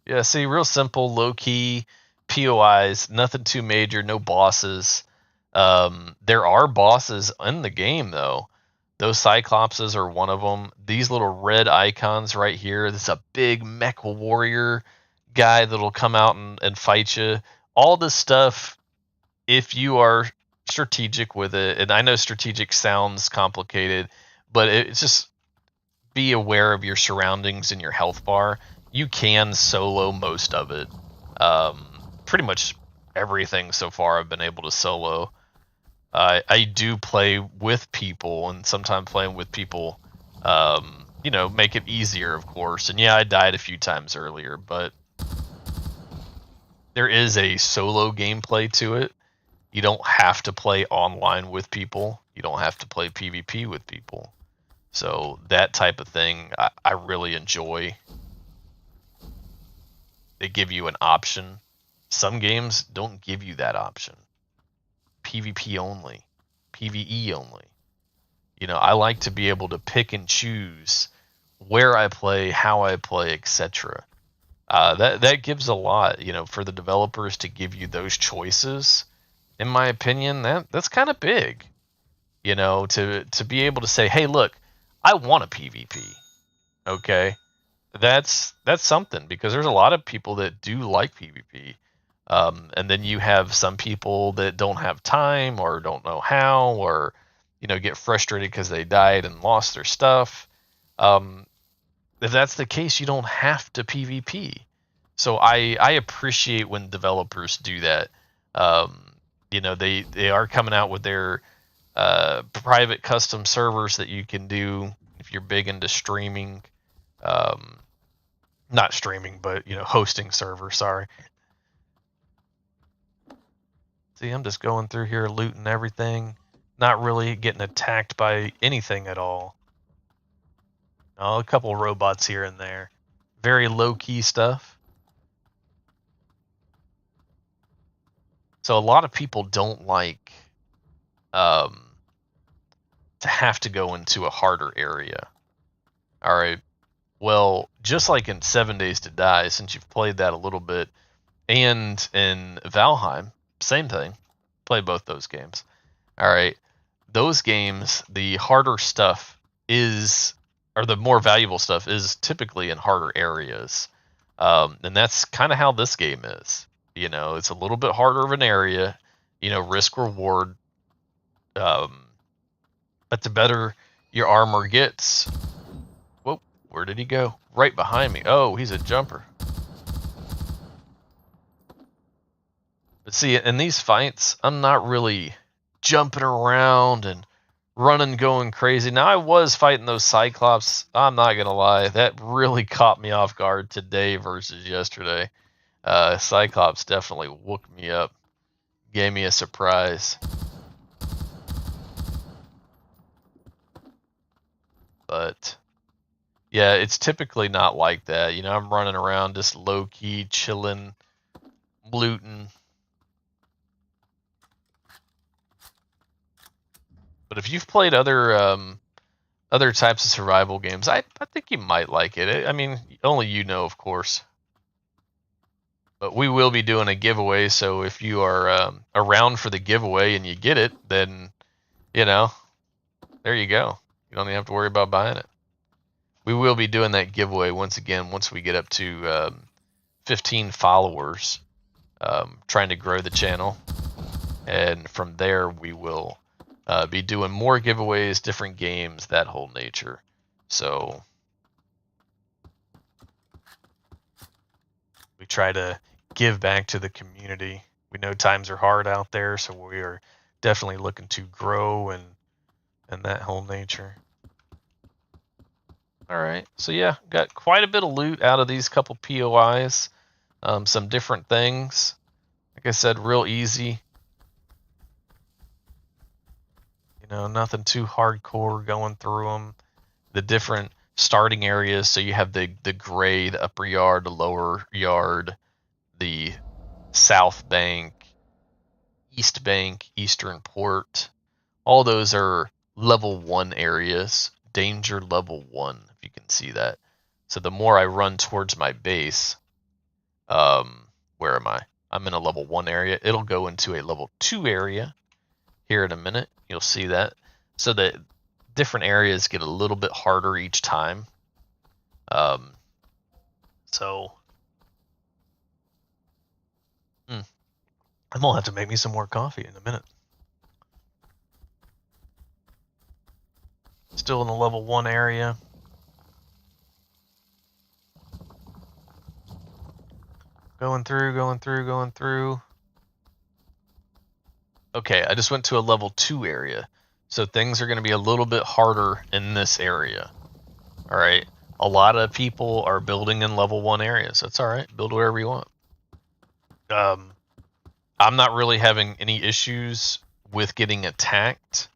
Yeah, see, real simple, low key POIs, nothing too major, no bosses. There are bosses in the game though. Those Cyclopses are one of them. These little red icons right here. This is a big mech warrior guy that'll come out and fight you. All this stuff, if you are strategic with it, and I know strategic sounds complicated, but it's just be aware of your surroundings and your health bar. You can solo most of it. Pretty much everything so far I've been able to solo. I do play with people, and sometimes playing with people, you know, make it easier, of course. And yeah, I died a few times earlier, but there is a solo gameplay to it. You don't have to play online with people. You don't have to play PvP with people. So that type of thing, I really enjoy. They give you an option. Some games don't give you that option. PvP only, PvE only. You know, I like to be able to pick and choose where I play, how I play, etc. That gives a lot, you know, for the developers to give you those choices. In my opinion, that's kind of big. You know, to be able to say, hey, look, I want a PvP. Okay, that's something, because there's a lot of people that do like PvP. And then you have some people that don't have time or don't know how, or, you know, get frustrated because they died and lost their stuff. If that's the case, you don't have to PvP. So I appreciate when developers do that. You know, they are coming out with their private custom servers that you can do if you're big into streaming. Not streaming, but, you know, hosting server. Sorry. See, I'm just going through here looting everything, not really getting attacked by anything at all. Oh, a couple robots here and there. Very low-key stuff. So a lot of people don't like to have to go into a harder area. All right. Well, just like in 7 Days to Die, since you've played that a little bit, and in Valheim, same thing. Play both those games. All right. Those games, the harder stuff is, or the more valuable stuff is typically in harder areas. And that's kind of how this game is. You know, it's a little bit harder of an area, you know, risk reward. But the better your armor gets. Whoa, where did he go? Right behind me. Oh, he's a jumper. But see, in these fights, I'm not really jumping around and running, going crazy. Now, I was fighting those Cyclops. I'm not going to lie. That really caught me off guard today versus yesterday. Cyclops definitely woke me up. Gave me a surprise. But yeah, it's typically not like that. You know, I'm running around just low key, chilling, looting. But if you've played other types of survival games, I think you might like it. I mean, only you know, of course. But we will be doing a giveaway, so if you are around for the giveaway and you get it, then you know, there you go. You don't even have to worry about buying it. We will be doing that giveaway once again once we get up to 15 followers, trying to grow the channel, and from there we will be doing more giveaways, different games, that whole nature. So we try to give back to the community. We know times are hard out there, so we are definitely looking to grow and that whole nature. All right, so yeah, got quite a bit of loot out of these couple POIs. Some different things. Like I said, real easy. You know, nothing too hardcore going through them. The different starting areas. So you have the gray, the upper yard, the lower yard, the south bank, east bank, eastern port. All those are level 1 areas. Danger level 1, if you can see that. So the more I run towards my base, where am I? I'm in a level 1 area. It'll go into a level 2 area here in a minute. You'll see that. So that different areas get a little bit harder each time. So I'm gonna have to make me some more coffee in a minute. Still in the level 1 area. Going through. Okay, I just went to a level 2 area. So things are going to be a little bit harder in this area. All right. A lot of people are building in level 1 areas. That's all right. Build wherever you want. I'm not really having any issues with getting attacked.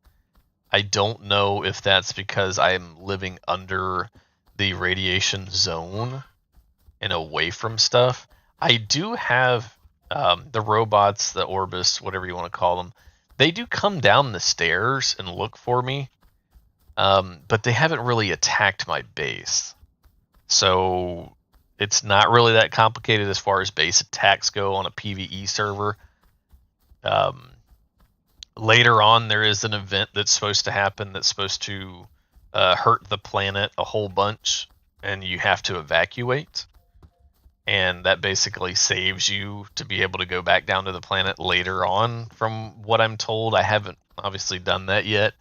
I don't know if that's because I'm living under the radiation zone and away from stuff. I do have the robots, the Orbis, whatever you want to call them. They do come down the stairs and look for me, but they haven't really attacked my base. So it's not really that complicated as far as base attacks go on a PvE server. Later on, there is an event that's supposed to happen that's supposed to hurt the planet a whole bunch, and you have to evacuate. And that basically saves you to be able to go back down to the planet later on, from what I'm told. I haven't obviously done that yet,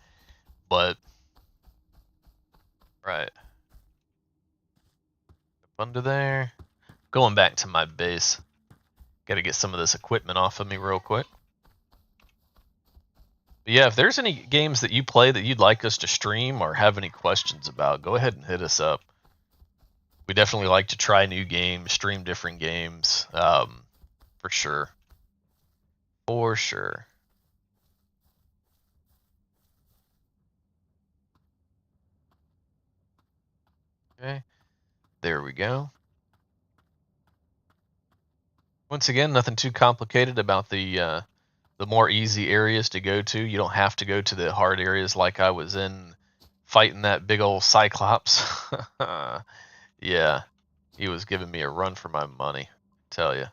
but right. Up under there. Going back to my base. Got to get some of this equipment off of me real quick. But yeah, if there's any games that you play that you'd like us to stream or have any questions about, go ahead and hit us up. We definitely like to try new games, stream different games, for sure. For sure. Okay, there we go. Once again, nothing too complicated about the more easy areas to go to. You don't have to go to the hard areas like I was in fighting that big old Cyclops. Yeah, he was giving me a run for my money, I tell you.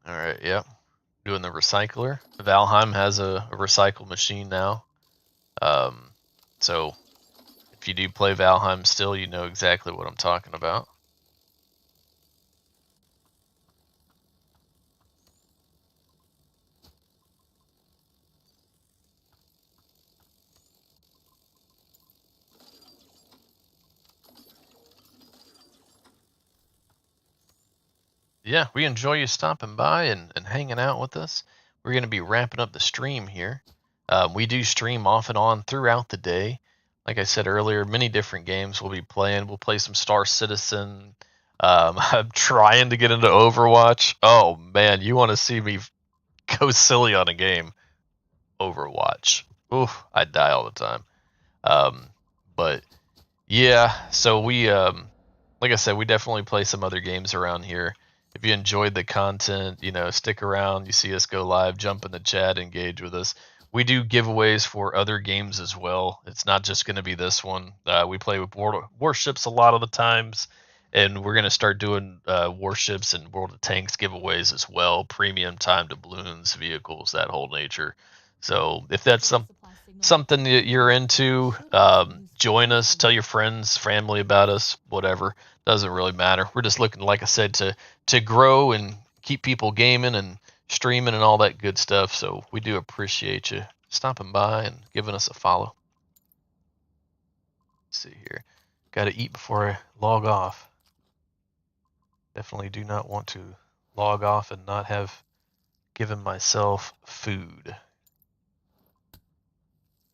All right, yep. Doing the recycler. Valheim has a recycle machine now. So if you do play Valheim still, you know exactly what I'm talking about. Yeah, we enjoy you stopping by and hanging out with us. We're going to be wrapping up the stream here. We do stream off and on throughout the day. Like I said earlier, many different games we'll be playing. We'll play some Star Citizen. I'm trying to get into Overwatch. Oh man, you want to see me go silly on a game? Overwatch. Oof, I die all the time. Um, but yeah, so like I said, we definitely play some other games around here. If you enjoyed the content, stick around. You see us go live, jump in the chat, engage with us. We do giveaways for other games as well. It's not just going to be this one. We play with Warships a lot of the times, and we're going to start doing Warships and World of Tanks giveaways as well. Premium time doubloons, vehicles, that whole nature. So if that's something that you're into, join us. Tell your friends, family about us. Whatever, doesn't really matter. We're just looking, like I said, to grow and keep people gaming and streaming and all that good stuff. So we do appreciate you stopping by and giving us a follow. Let's see here. Got to eat before I log off. Definitely do not want to log off and not have given myself food.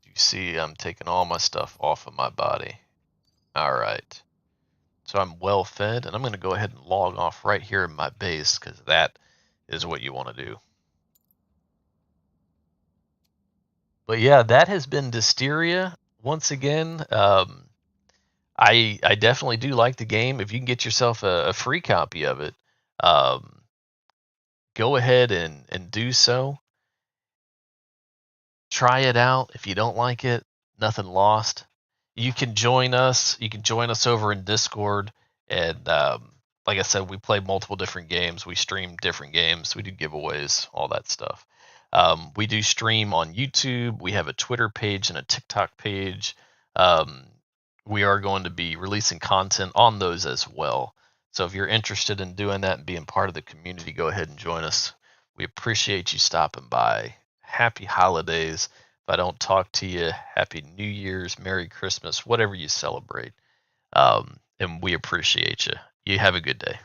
You see, I'm taking all my stuff off of my body. All right. So I'm well fed, and I'm going to go ahead and log off right here in my base because that is what you want to do. But yeah, that has been Dysteria once again. I definitely do like the game. If you can get yourself a free copy of it, um, go ahead and do so. Try it out. If you don't like it, nothing lost. You can join us. You can join us over in Discord, and like I said, we play multiple different games. We stream different games. We do giveaways, all that stuff. We do stream on YouTube. We have a Twitter page and a TikTok page. Um, we are going to be releasing content on those as well. So if you're interested in doing that and being part of the community, go ahead and join us. We appreciate you stopping by. Happy holidays. If I don't talk to you, Happy New Year's, Merry Christmas, whatever you celebrate. And we appreciate you. You have a good day.